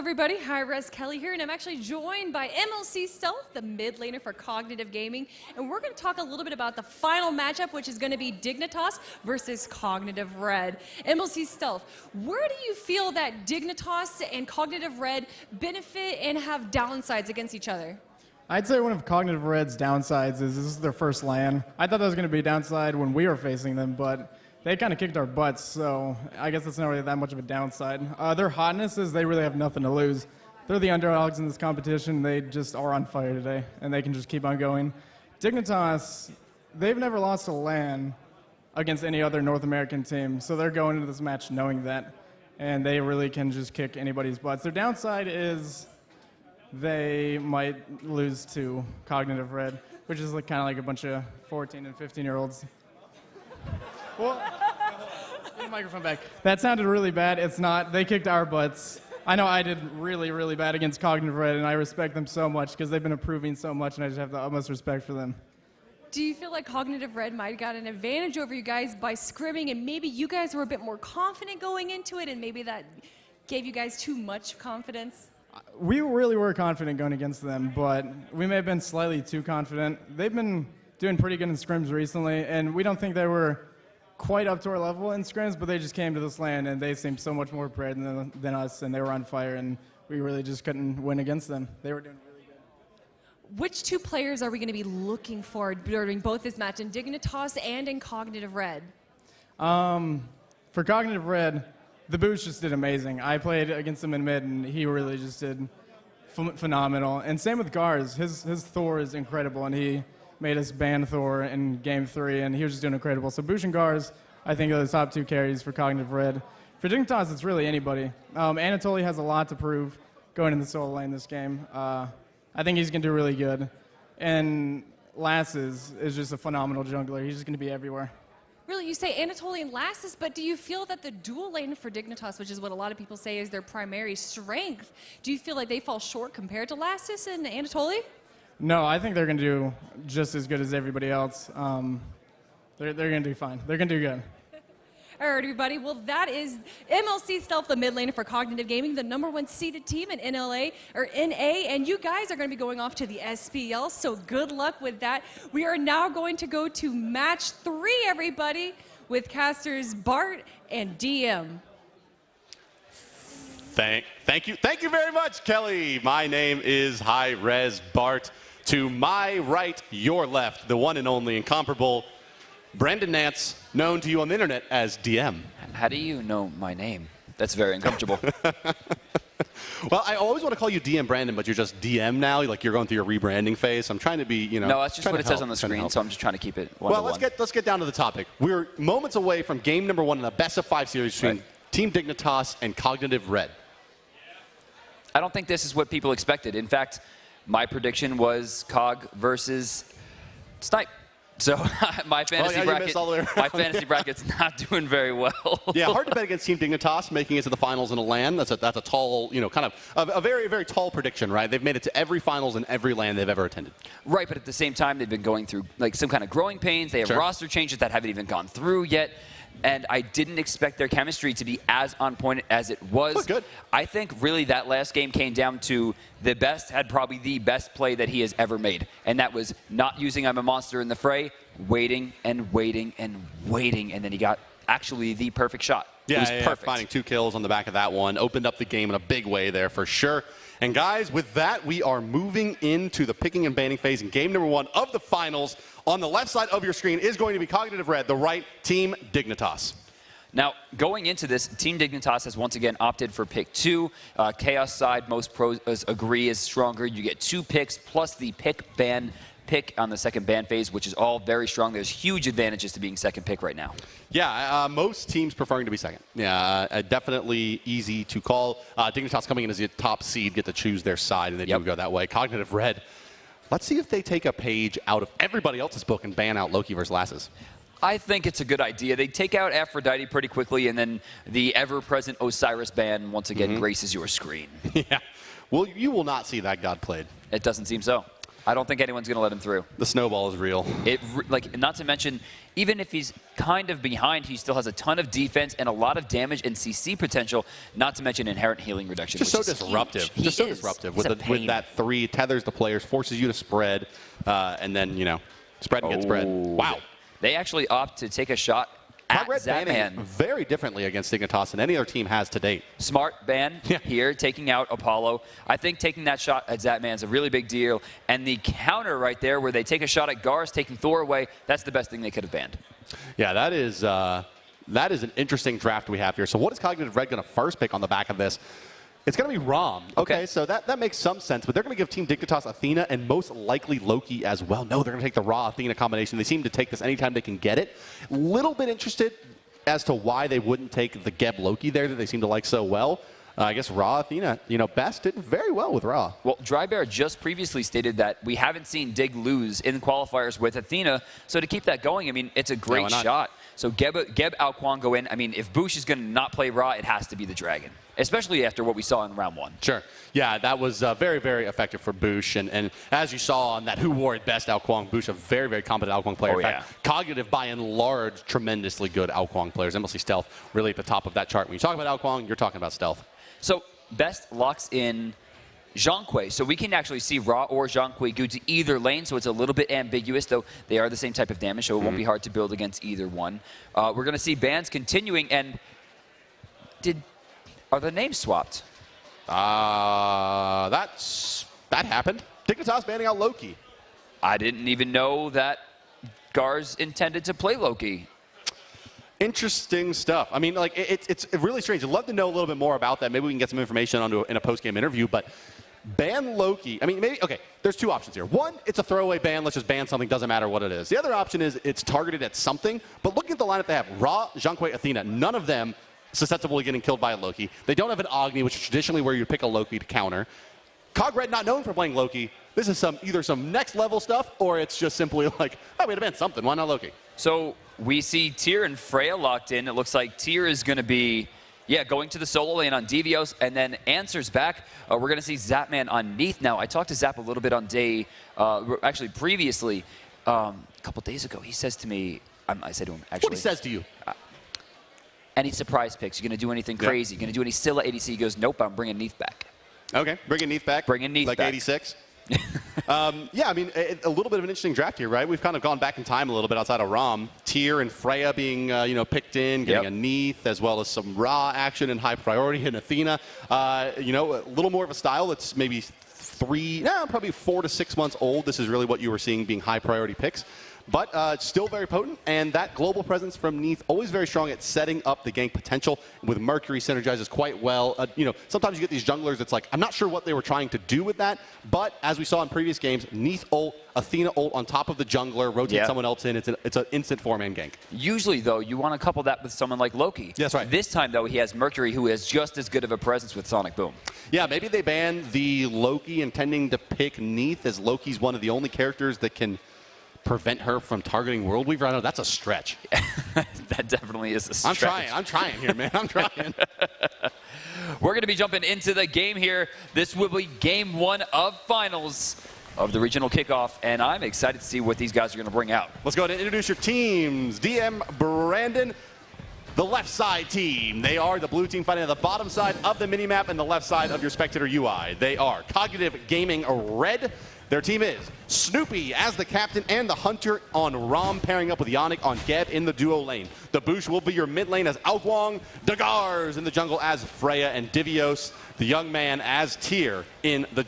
everybody, hi-rez Kelly here, and I'm actually joined by MLC Stealth, the mid laner for Cognitive Gaming, and we're going to talk a little bit about the final matchup, which is going to be Dignitas versus Cognitive Red. MLC Stealth, where do you feel that Dignitas and Cognitive Red benefit and have downsides against each other? I'd say one of Cognitive Red's downsides is this is their first LAN. I thought that was going to be a downside when we were facing them, but they kind of kicked our butts, so I guess it's not really that much of a downside. Their hotness is they really have nothing to lose. They're the underdogs in this competition. They just are on fire today, and they can just keep on going. Dignitas, they've never lost a LAN against any other North American team, so they're going into this match knowing that, and they really can just kick anybody's butts. Their downside is they might lose to Cognitive Red, which is kind of like a bunch of 14 and 15-year-olds. Well, get the microphone back. That sounded really bad. It's not. They kicked our butts. I know I did really, really bad against Cognitive Red, and I respect them so much because they've been improving so much, and I just have the utmost respect for them. Do you feel like Cognitive Red might have got an advantage over you guys by scrimming, and maybe you guys were a bit more confident going into it, and maybe that gave you guys too much confidence? We really were confident going against them, but we may have been slightly too confident. They've been doing pretty good in scrims recently, and we don't think they were quite up to our level in scrims, but they just came to this LAN and they seemed so much more prepared than us, and they were on fire, and we really just couldn't win against them. They were doing really good. Which two players are we going to be looking for during both this match, in Dignitas and in Cognitive Red? For Cognitive Red, the Boosh just did amazing. I played against him in mid, and he really just did phenomenal. And same with Gars. His Thor is incredible, and he made us ban Thor in Game 3, and he was just doing incredible. So Boosh and Gars, I think, are the top two carries for Cognitive Red. For Dignitas, it's really anybody. Anatoly has a lot to prove going in the solo lane this game. I think he's going to do really good. And Lasses is just a phenomenal jungler. He's just going to be everywhere. Really, you say Anatoly and Lasses, but do you feel that the dual lane for Dignitas, which is what a lot of people say is their primary strength, do you feel like they fall short compared to Lasses and Anatoly? No, I think they're going to do just as good as everybody else. They're going to do fine. They're going to do good. All right, everybody. Well, that is MLC Stealth, the mid laner for Cognitive Gaming, the #1 seeded team in NA, and you guys are going to be going off to the SPL, so good luck with that. We are now going to go to match 3, everybody, with casters Bart and DM. Thank you very much, Kelly. My name is hi-rez Bart. To my right, your left, the one and only incomparable Brandon Nance, known to you on the internet as DM. How do you know my name? That's very uncomfortable. Well, I always want to call you DM Brandon, but you're just DM now. Like you're going through your rebranding phase. I'm trying to be, No, that's just what it says on the screen, so I'm just trying to keep it one-to-one. Well, let's get down to the topic. We're moments away from game #1 in the best-of-5 series between Team Dignitas and Cognitive Red. I don't think this is what people expected. In fact, my prediction was Cog versus Smite. So my fantasy bracket's not doing very well. Yeah, hard to bet against Team Dignitas making it to the finals in a LAN. That's a tall, kind of a very, very tall prediction, right? They've made it to every finals in every LAN they've ever attended. Right, but at the same time, they've been going through like some kind of growing pains. They have roster changes that haven't even gone through yet. And I didn't expect their chemistry to be as on point as it was. Look good. I think really that last game came down to the best had probably the best play that he has ever made. And that was not using I'm a monster in the fray, waiting and waiting and waiting. And then he got actually the perfect shot. Yeah, it was perfect. Finding 2 kills on the back of that one. Opened up the game in a big way there for sure. And guys, with that, we are moving into the picking and banning phase in game #1 of the finals. On the left side of your screen is going to be Cognitive Red, the right, Team Dignitas. Now, going into this, Team Dignitas has once again opted for pick 2. Chaos side, most pros agree, is stronger. You get 2 picks plus the pick on the second ban phase, which is all very strong. There's huge advantages to being second pick right now. Yeah, most teams preferring to be second. Yeah, definitely easy to call. Dignitas coming in as the top seed, get to choose their side, and they do go that way. Cognitive Red, let's see if they take a page out of everybody else's book and ban out Loki versus Lasses. I think it's a good idea. They take out Aphrodite pretty quickly, and then the ever-present Osiris ban once again graces your screen. Yeah. Well, you will not see that god played. It doesn't seem so. I don't think anyone's going to let him through. The snowball is real. Like, not to mention, even if he's kind of behind, he still has a ton of defense and a lot of damage and CC potential, not to mention inherent healing reduction. Just so disruptive. Huge. Just so disruptive. With that 3, tethers the players, forces you to spread, and then, spread and get spread. Wow. They actually opt to take a shot at Red banning Zapman. very differently against Dignitas than any other team has to date. Smart ban here, taking out Apollo. I think taking that shot at Zapman is a really big deal. And the counter right there where they take a shot at Gars, taking Thor away, that's the best thing they could have banned. Yeah, that is an interesting draft we have here. So what is Cognitive Red going to first pick on the back of this? It's going to be Rom. Okay, so that makes some sense, but they're going to give Team Dignitas Athena and most likely Loki as well. No, they're going to take the Ra Athena combination. They seem to take this anytime they can get it. Little bit interested as to why they wouldn't take the Geb Loki there that they seem to like so well. I guess Ra Athena, Best did very well with Ra. Well, Drybear just previously stated that we haven't seen Dig lose in qualifiers with Athena, so to keep that going, I mean, it's a great shot. So Geb out Kwon go in. I mean, if Boosh is going to not play Ra, it has to be the Dragon, especially after what we saw in round 1. Sure. Yeah, that was very, very effective for Boosh. And as you saw on that Who Wore It Best Ao Kwon, Boosh, a very, very competent Ao Kwon player. In fact, Cognitive, by and large, tremendously good Ao Kwon players. MLC Stealth really at the top of that chart. When you talk about Ao Kwon, you're talking about Stealth. So Best locks in Zhonghui, so we can actually see Ra or Zhonghui go to either lane, so it's a little bit ambiguous, though they are the same type of damage, so it won't be hard to build against either one. We're going to see bans continuing, and are the names swapped? That happened. Dignitas banning out Loki. I didn't even know that Gars intended to play Loki. Interesting stuff. I mean, like, it's really strange. I'd love to know a little bit more about that. Maybe we can get some information in a post-game interview, but ban Loki. I mean, maybe, okay, there's 2 options here. One, it's a throwaway ban. Let's just ban something. Doesn't matter what it is. The other option is it's targeted at something, but looking at the lineup they have, Ra, Zhonghui, Athena, none of them susceptible to getting killed by a Loki. They don't have an Agni, which is traditionally where you pick a Loki to counter. Cog Red not known for playing Loki. This is either some next level stuff, or it's just simply like, oh, we had to ban something. Why not Loki? So we see Tyr and Freya locked in. It looks like Tyr is going to be, going to the solo lane on Devios, and then answers back. We're going to see Zapman on Neath now. I talked to Zap a little bit on actually previously, a couple days ago. He says to me, I said to him, actually. What he says to you? Any surprise picks? You going to do anything crazy? You going to do any Scylla ADC? He goes, nope, I'm bringing Neath back. Okay, bringing Neath back. Bringing Neath back. Like 86. Yeah, I mean, a little bit of an interesting draft here, right? We've kind of gone back in time a little bit outside of Rom. Tyr and Freya being, picked in, getting a Neath, as well as some Ra action and high priority in Athena. A little more of a style that's maybe probably 4 to 6 months old. This is really what you were seeing being high priority picks. But still very potent, and that global presence from Neath, always very strong at setting up the gank potential. With Mercury, synergizes quite well. Sometimes you get these junglers, it's like, I'm not sure what they were trying to do with that, but as we saw in previous games, Neath ult, Athena ult on top of the jungler, rotate someone else in, it's an instant 4-man gank. Usually, though, you want to couple that with someone like Loki. That's right. This time, though, he has Mercury, who has just as good of a presence with Sonic Boom. Yeah, maybe they ban the Loki, intending to pick Neath, as Loki's one of the only characters that can prevent her from targeting World Weaver. I know that's a stretch. That definitely is a stretch. I'm trying here, man. I'm trying. We're going to be jumping into the game here. This will be game 1 of finals of the regional kickoff, and I'm excited to see what these guys are going to bring out. Let's go ahead and introduce your teams. DM Brandon, the left side team. They are the blue team fighting on the bottom side of the minimap and the left side of your spectator UI. They are Cognitive Gaming Red. Their team is Snoopy as the captain and the hunter on Rom, pairing up with Yannick on Geb in the duo lane. The Boosh will be your mid lane as Aoguang, Dagars in the jungle as Freya, and Divios, the young man, as Tyr in the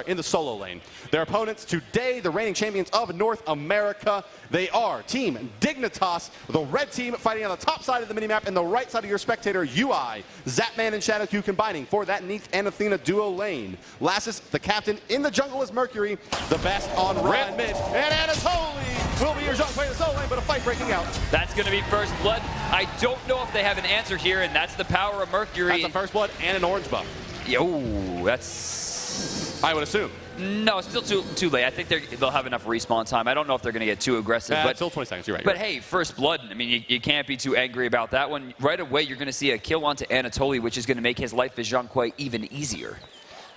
in the solo lane. Their opponents today, the reigning champions of North America. They are Team Dignitas, the red team fighting on the top side of the minimap and the right side of your spectator UI. Zapman and Shadowq combining for that Neath and Athena duo lane. Lassus, the captain in the jungle, is Mercury, the best on red mid. And Anatoly will be your jump play in the solo lane, but a fight breaking out. That's going to be first blood. I don't know if they have an answer here, and that's the power of Mercury. That's a first blood and an orange buff. Yo, that's... I would assume. No, it's still too late. I think they'll have enough respawn time. I don't know if they're going to get too aggressive. But still 20 seconds, you're right. But hey, first blood, I mean, you can't be too angry about that one. Right away, you're going to see a kill onto Anatoly, which is going to make his life as Zhonghui even easier.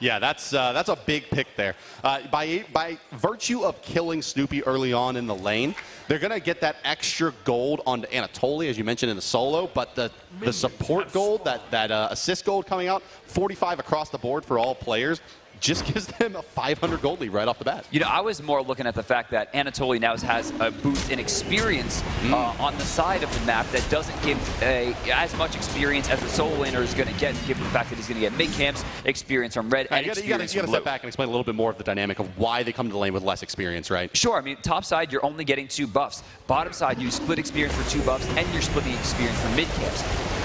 Yeah, that's a big pick there. By virtue of killing Snoopy early on in the lane, they're going to get that extra gold onto Anatoly, as you mentioned in the solo, but the support gold, that assist gold coming out, 45 across the board for all players, just gives them a 500 gold lead right off the bat. You know, I was more looking at the fact that Anatoly now has a boost in experience on the side of the map that doesn't give as much experience as the solo laner is going to get, given the fact that he's going to get mid camps, experience from red, and experience You got from to blue. step back and explain a little bit more of the dynamic of why they come to the lane with less experience, right? Sure, I mean, top side, you're only getting 2 buffs. Bottom side, you split experience for 2 buffs, and you're splitting experience for mid camps.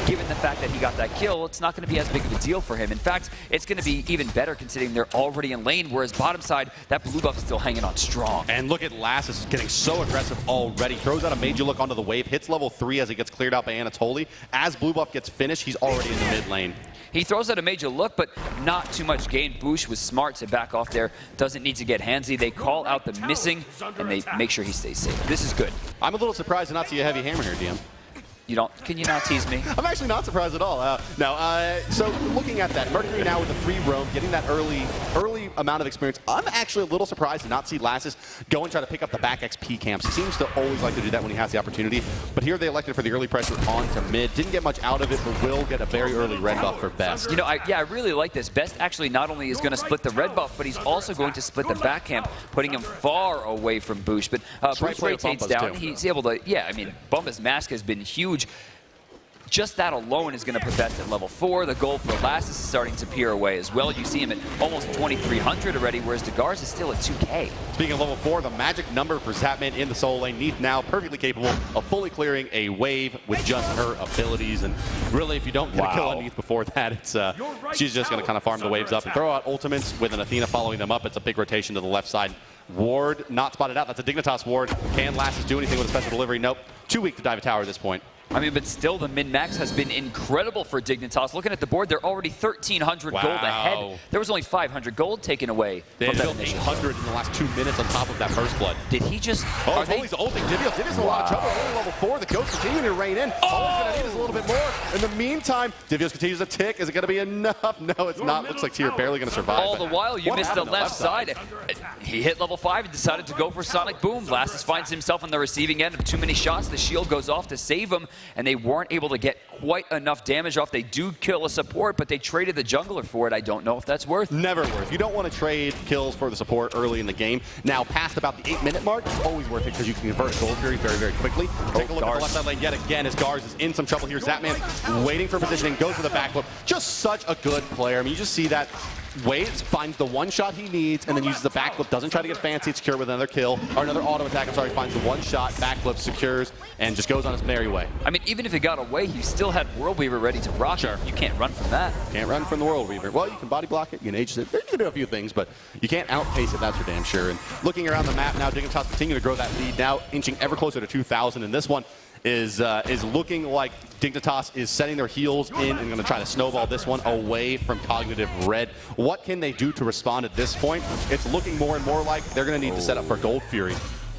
Given the fact that he got that kill, it's not going to be as big of a deal for him. In fact, it's going to be even better considering they're already in lane, whereas bottom side, that blue buff is still hanging on strong. And look at Lass is getting so aggressive already. Throws out a major look onto the wave, hits level 3 as it gets cleared out by Anatoly. As blue buff gets finished, he's already in the mid lane. He throws out a major look, but not too much gain. Boosh was smart to back off there. Doesn't need to get handsy. They call out the missing, and they make sure he stays safe. This is good. I'm a little surprised to not see a heavy hammer here, DM. You don't? Can you not tease me? I'm actually not surprised at all. So looking at that, Mercury now with the free roam, getting that early amount of experience. I'm actually a little surprised to not see Lassus go and try to pick up the back XP camps. He seems to always like to do that when he has the opportunity. But here they elected for the early pressure onto mid. Didn't get much out of it, but will get a very early red buff for Best. You know, I really like this. Best actually not only is going to split the red buff, but he's also going to split the back camp, putting him far away from Boosh. But Boosh rotates down. He's able to, I mean, Bumba's mask has been huge. Just that alone is going to put Best at level 4. The gold for Lassus is starting to peer away as well. You see him at almost 2,300 already, whereas Degar's is still at 2K. Speaking of level 4, the magic number for Zapman in the solo lane. Neath now perfectly capable of fully clearing a wave with just her abilities. And really, if you don't get a kill on Neath before that, it's she's just going to kind of farm the waves up and throw out ultimates with an Athena following them up. It's a big rotation to the left side. Ward not spotted out. That's a Dignitas ward. Can Lassus do anything with a special delivery? Nope. Too weak to dive a tower at this point. I mean, but still, the min-max has been incredible for Dignitas. Looking at the board, they're already 1,300 gold ahead. There was only 500 gold taken away. They had built 800 in the last 2 minutes on top of that first blood. Did he just... Oh, he's ulting Divios. Divios in a lot of trouble. Only level 4. The Ghost continuing to reign in. All he's going to need is a little bit more. In the meantime, Divios continues to tick. Is it going to be enough? No, it's not. Looks like Tyr barely going to survive. All the while, you missed the left side. He hit level 5 and decided to go for Sonic Boom. Lassus finds himself on the receiving end of too many shots. The shield goes off to save him, and they weren't able to get quite enough damage off. They do kill a support, but they traded the jungler for it. I don't know if that's worth. Never worth. You don't want to trade kills for the support early in the game. Now, past about the 8-minute mark, it's always worth it because you can convert Gold Fury very, very quickly. Take a look at the left side lane yet again as Gars is in some trouble here. Zapman waiting for positioning, goes for the backflip. Just such a good player. I mean, you just see that. Waits, finds the one shot he needs, and then uses the backflip. Doesn't try to get fancy, it's secure with another kill, or another auto attack. I'm sorry, finds the one shot, backflip, secures, and just goes on his merry way. I mean, even if it got away, you still had World Weaver ready to rock. Sure. You can't run from that. Can't run from the World Weaver. Well, you can body block it, you can age it. You can do a few things, but you can't outpace it, that's for damn sure. And looking around the map now, Dignitas continue to grow that lead now, inching ever closer to 2,000, and this one is looking like Dignitas is setting their heels in and going to try to snowball this one away from Cognitive Red. What can they do to respond at this point? It's looking more and more like they're going to need to set up for Gold Fury.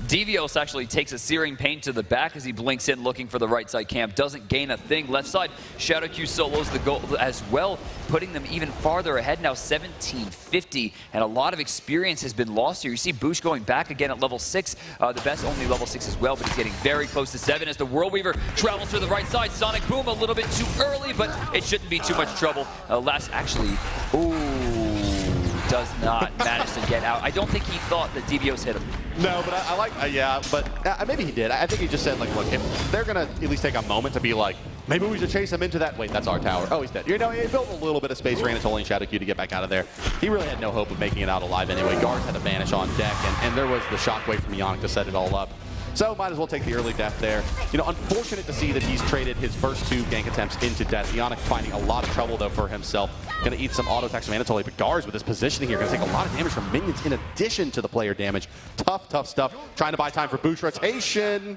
Devios actually takes a Searing Pain to the back as he blinks in looking for the right side camp. Doesn't gain a thing. Left side, Shadow Q solos the goal as well, putting them even farther ahead now, 1750. And a lot of experience has been lost here. You see Boosh going back again at level 6. The Best only level 6 as well, but he's getting very close to 7 as the World Weaver travels to the right side. Sonic Boom a little bit too early, but it shouldn't be too much trouble. Last actually, does not manage to get out. I don't think he thought that Devios hit him. No, but I like, yeah, but maybe he did. I think he just said, like, look, if they're going to at least take a moment to be like, maybe we should chase him into that. Wait, that's our tower. Oh, he's dead. You know, he built a little bit of space for Anatoly and Shadow Q to get back out of there. He really had no hope of making it out alive anyway. Guards had to vanish on deck, and there was the shockwave from Ionic to set it all up. So might as well take the early death there. You know, unfortunate to see that he's traded his first 2 gank attempts into death. Ionic finding a lot of trouble, though, for himself. Going to eat some auto attacks from Anatoly, but Gars with his positioning here going to take a lot of damage from minions in addition to the player damage. Tough, tough stuff. Trying to buy time for Boosh rotation.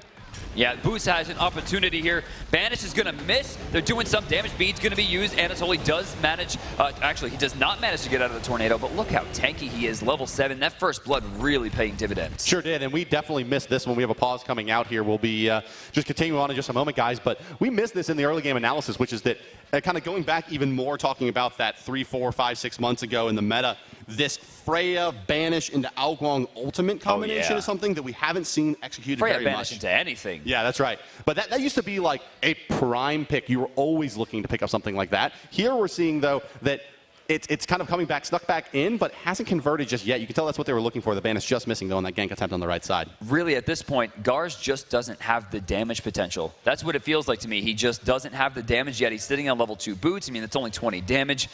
Yeah, Boost has an opportunity here. Banish is going to miss. They're doing some damage. Bead's going to be used. Anatoly does manage. Actually, he does not manage to get out of the tornado, but look how tanky he is. Level 7. That first blood really paying dividends. Sure did, and we definitely missed this one. We have a pause coming out here. We'll be just continuing on in just a moment, guys, but we missed this in the early game analysis, which is that kind of going back even more, talking about that 3, 4, 5, 6 months ago in the meta, this Freya Banish into Alkwang ultimate combination is something that we haven't seen executed Freya very Banish much. into anything. Yeah, that's right. But that used to be like a prime pick. You were always looking to pick up something like that. Here we're seeing, though, that it's kind of coming back, snuck back in, but hasn't converted just yet. You can tell that's what they were looking for. The Banish just missing, though, on that gank attempt on the right side. Really, at this point, Gars just doesn't have the damage potential. That's what it feels like to me. He just doesn't have the damage yet. He's sitting on level 2 boots. I mean, it's only 20 damage.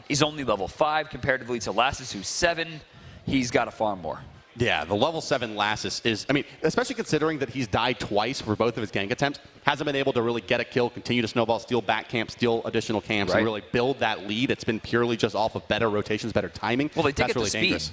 He's only level 5 comparatively to Lassus, who's 7. He's got to farm more. Yeah, the level 7 Lassus is, I mean, especially considering that he's died twice for both of his gank attempts, hasn't been able to really get a kill, continue to snowball, steal back camps, steal additional camps, and really build that lead. It's been purely just off of better rotations, better timing. Well, they did That's get really the speed. dangerous.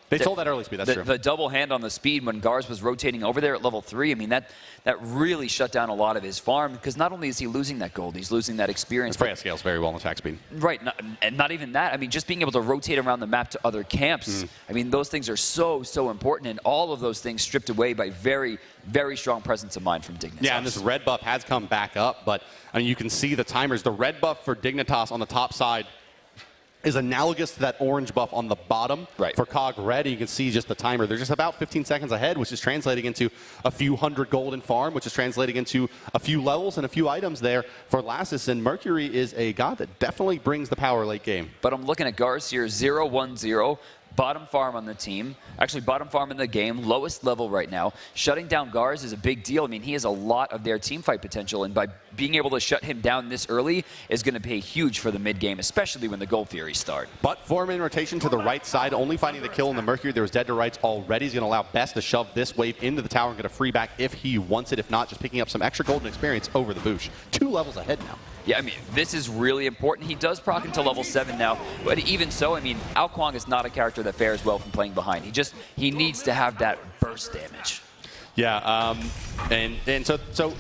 They sold that early speed, that's true. The double hand on the speed when Gars was rotating over there at level 3, I mean, that really shut down a lot of his farm, because not only is he losing that gold, he's losing that experience. Freya scales very well in attack speed. Right, and not even that. I mean, just being able to rotate around the map to other camps. I mean, those things are so important, and all of those things stripped away by very, very strong presence of mind from Dignitas. Yeah, and this red buff has come back up, but I mean, you can see the timers. The red buff for Dignitas on the top side is analogous to that orange buff on the bottom for Cog Red. You can see just the timer. They're just about 15 seconds ahead, which is translating into a few hundred gold in farm, which is translating into a few levels and a few items there for Lassus. And Mercury is a god that definitely brings the power late game. But I'm looking at Gars here, 0-1-0. Bottom farm on the team, actually bottom farm in the game, lowest level right now. Shutting down Gars is a big deal. I mean, he has a lot of their team fight potential, and by being able to shut him down this early is going to pay huge for the mid game, especially when the Gold Furies start. But four-man rotation to the right side, only finding the kill in the Mercury. There was dead to rights already. He's going to allow Best to shove this wave into the tower and get a free back if he wants it. If not, just picking up some extra golden experience over the Boosh. 2 levels ahead now. Yeah, I mean, this is really important. He does proc into level 7 now, but even so, I mean, Alkwang is not a character that fares well from playing behind. He needs to have that burst damage. Yeah, and so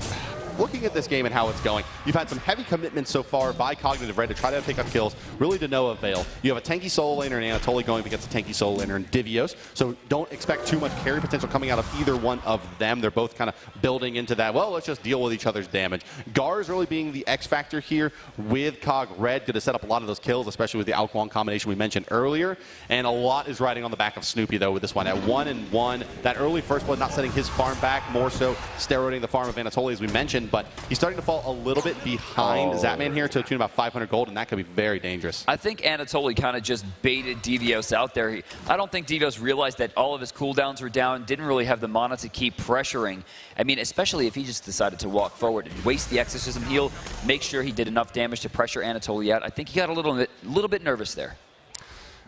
looking at this game and how it's going, you've had some heavy commitments so far by Cognitive Red to try to pick up kills, really to no avail. You have a tanky solo laner and Anatoly going against a tanky solo laner and Divios, so don't expect too much carry potential coming out of either one of them. They're both kind of building into that, well, let's just deal with each other's damage. Gars really being the X factor here with Cog Red, going to set up a lot of those kills, especially with the Alkwang combination we mentioned earlier, and a lot is riding on the back of Snoopy, though, with this one. At 1-1, that early first blood not setting his farm back, more so steroiding the farm of Anatoly, as we mentioned, but he's starting to fall a little bit behind Zapman here to a tune about 500 gold, and that could be very dangerous. I think Anatoly kind of just baited Divios out there. I don't think Divios realized that all of his cooldowns were down, didn't really have the mana to keep pressuring. I mean, especially if he just decided to walk forward and waste the Exorcism heal, make sure he did enough damage to pressure Anatoly out. I think he got a little bit nervous there.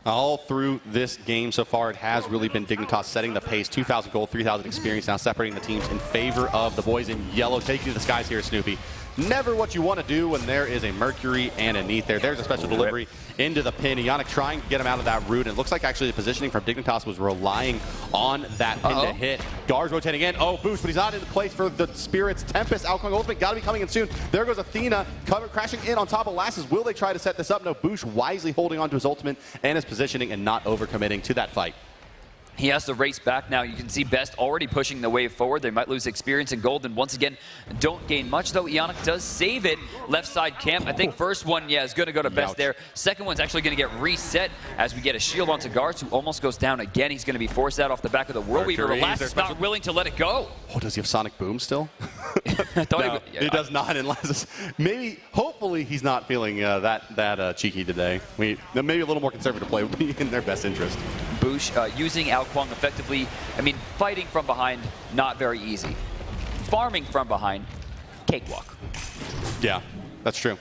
All through this game so far, it has really been Dignitas setting the pace. 2,000 gold, 3,000 experience, now separating the teams in favor of the boys in yellow. Taking to the skies here, Snoopy. Never what you want to do when there is a Mercury and a Neath there. There's a special delivery into the pin. Ionic trying to get him out of that route. And it looks like actually the positioning from Dignitas was relying on that pin to hit. Gars rotating in. Oh, boost, but he's not in place for the Spirit's Tempest. Alkwang ultimate got to be coming in soon. There goes Athena, crashing in on top of Lassus. Will they try to set this up? No, Boosh wisely holding on to his ultimate and his positioning and not overcommitting to that fight. He has to race back now. You can see Best already pushing the wave forward. They might lose experience and gold, and once again, don't gain much, though. Ionic does save it. Left side camp. I think first one, is going to go to Best there. Second one's actually going to get reset as we get a shield onto Gars, who almost goes down again. He's going to be forced out off the back of the World Weaver. Lassus not willing to let it go. Oh, does he have Sonic Boom still? No, he does not. And Lassus, maybe, hopefully, he's not feeling that cheeky today. Maybe a little more conservative play would be in their best interest. Boosh using Alkwang effectively. I mean, fighting from behind, not very easy. Farming from behind, cakewalk. Yeah, that's true.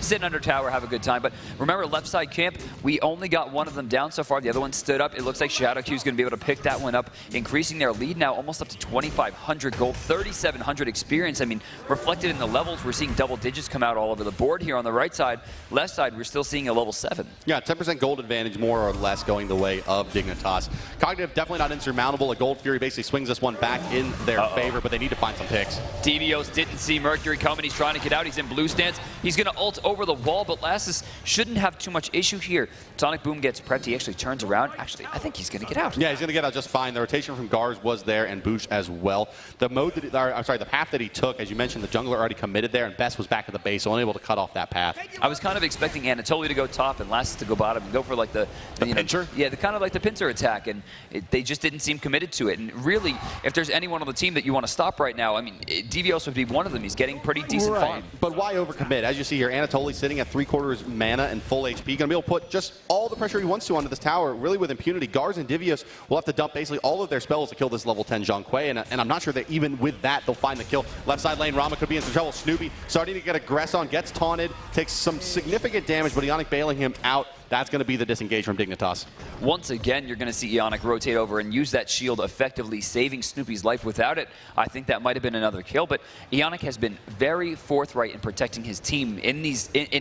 sit under tower, have a good time. But remember, left side camp, we only got one of them down so far. The other one stood up. It looks like Shadow Q is going to be able to pick that one up, increasing their lead now almost up to 2,500 gold, 3,700 experience. I mean, reflected in the levels, we're seeing double digits come out all over the board here on the right side. Left side, we're still seeing a level 7. Yeah, 10% gold advantage, more or less, going the way of Dignitas. Cognitive definitely not insurmountable. A Gold Fury basically swings this one back in their favor, but they need to find some picks. Devios didn't see Mercury coming. He's trying to get out. He's in blue stance. He's going to ult over the wall, but Lassus shouldn't have too much issue here. Sonic Boom gets prepped. He actually turns around. Actually, I think he's going to get out. Yeah, he's going to get out just fine. The rotation from Gars was there, and Boosh as well. The the path that he took, as you mentioned, the jungler already committed there, and Best was back at the base, so unable to cut off that path. I was kind of expecting Anatoly to go top and Lassus to go bottom and go for like the pincer? Yeah, kind of like the pincer attack, and they just didn't seem committed to it. And really, if there's anyone on the team that you want to stop right now, I mean, Devios would be one of them. He's getting pretty decent farm. But why overcommit? As you see here, Anatoly sitting at 3/4 mana and full HP, going to be able to put just all the pressure he wants to onto this tower, really with impunity. Gars and Devios will have to dump basically all of their spells to kill this level 10 Zhong Kui, and I'm not sure that even with that they'll find the kill. Left side lane, Rama could be in some trouble. Snoopy starting to get aggressed on, gets taunted, takes some significant damage, but Ionic bailing him out. That's going to be the disengage from Dignitas. Once again, you're going to see Ionic rotate over and use that shield, effectively saving Snoopy's life. Without it, I think that might have been another kill, but Ionic has been very forthright in protecting his team in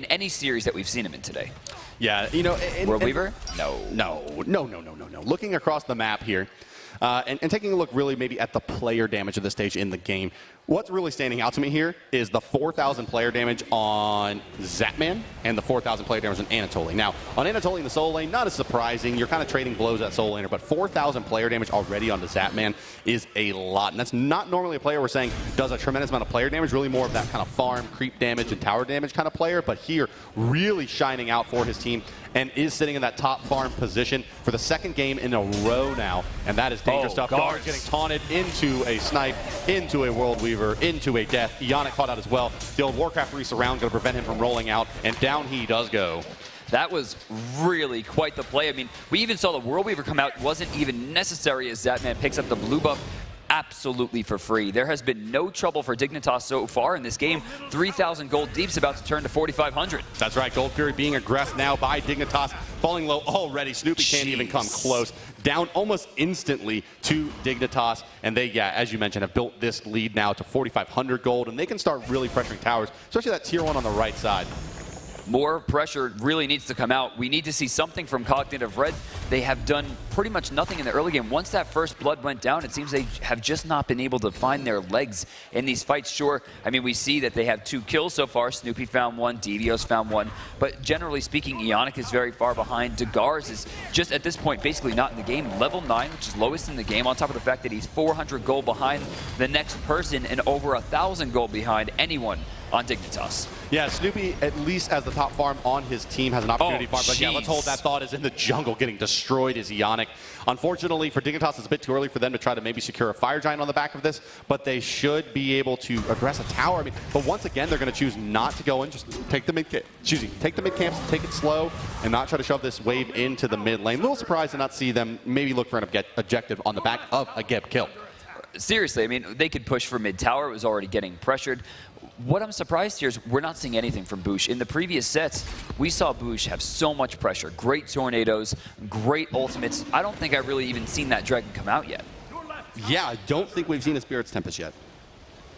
any series that we've seen him in today. Yeah, you know... World Weaver? No. Looking across the map here, and taking a look really maybe at the player damage at this stage in the game, what's really standing out to me here is the 4,000 player damage on Zapman and the 4,000 player damage on Anatoly. Now, on Anatoly in the solo lane, not as surprising. You're kind of trading blows at solo laner, but 4,000 player damage already onto Zapman is a lot. And that's not normally a player we're saying does a tremendous amount of player damage, really more of that kind of farm, creep damage, and tower damage kind of player. But here, really shining out for his team and is sitting in that top farm position for the second game in a row now. And that is dangerous stuff. Gars getting taunted into a snipe, into a World Weaver, into a death. Ionic caught out as well. The old Warcraft resurround going to prevent him from rolling out, and down he does go. That was really quite the play. I mean, we even saw the World Weaver come out. It wasn't even necessary as Zapman picks up the blue buff absolutely for free. There has been no trouble for Dignitas so far in this game. 3,000 gold deep's about to turn to 4,500. That's right. Gold Fury being aggressed now by Dignitas. Falling low already. Snoopy can't even come close. Down almost instantly to Dignitas. And they, yeah, as you mentioned, have built this lead now to 4,500 gold. And they can start really pressuring towers, especially that tier 1 on the right side. More pressure really needs to come out. We need to see something from Cognitive Red. They have done pretty much nothing in the early game. Once that first blood went down, it seems they have just not been able to find their legs in these fights. Sure, I mean, we see that they have 2 kills so far. Snoopy found 1, Devios found 1. But generally speaking, Ionic is very far behind. Degars is just at this point basically not in the game. Level 9, which is lowest in the game, on top of the fact that he's 400 gold behind the next person and over 1,000 gold behind anyone on Dignitas. Yeah, Snoopy, at least as the top farm on his team, has an opportunity to farm. But yeah, let's hold that thought, is in the jungle getting destroyed is Ionic. Unfortunately for Dignitas, it's a bit too early for them to try to maybe secure a Fire Giant on the back of this, but they should be able to aggress a tower. I mean, but once again, they're going to choose not to go in, just take the mid camps, take it slow, and not try to shove this wave into the mid lane. A little surprised to not see them maybe look for an objective on the back of a Geb kill. Seriously, I mean, they could push for mid tower. It was already getting pressured. What I'm surprised here is we're not seeing anything from Boosh. In the previous sets, we saw Boosh have so much pressure. Great tornadoes, great ultimates. I don't think I've really even seen that dragon come out yet. Yeah, I don't think we've seen a Spirit's Tempest yet.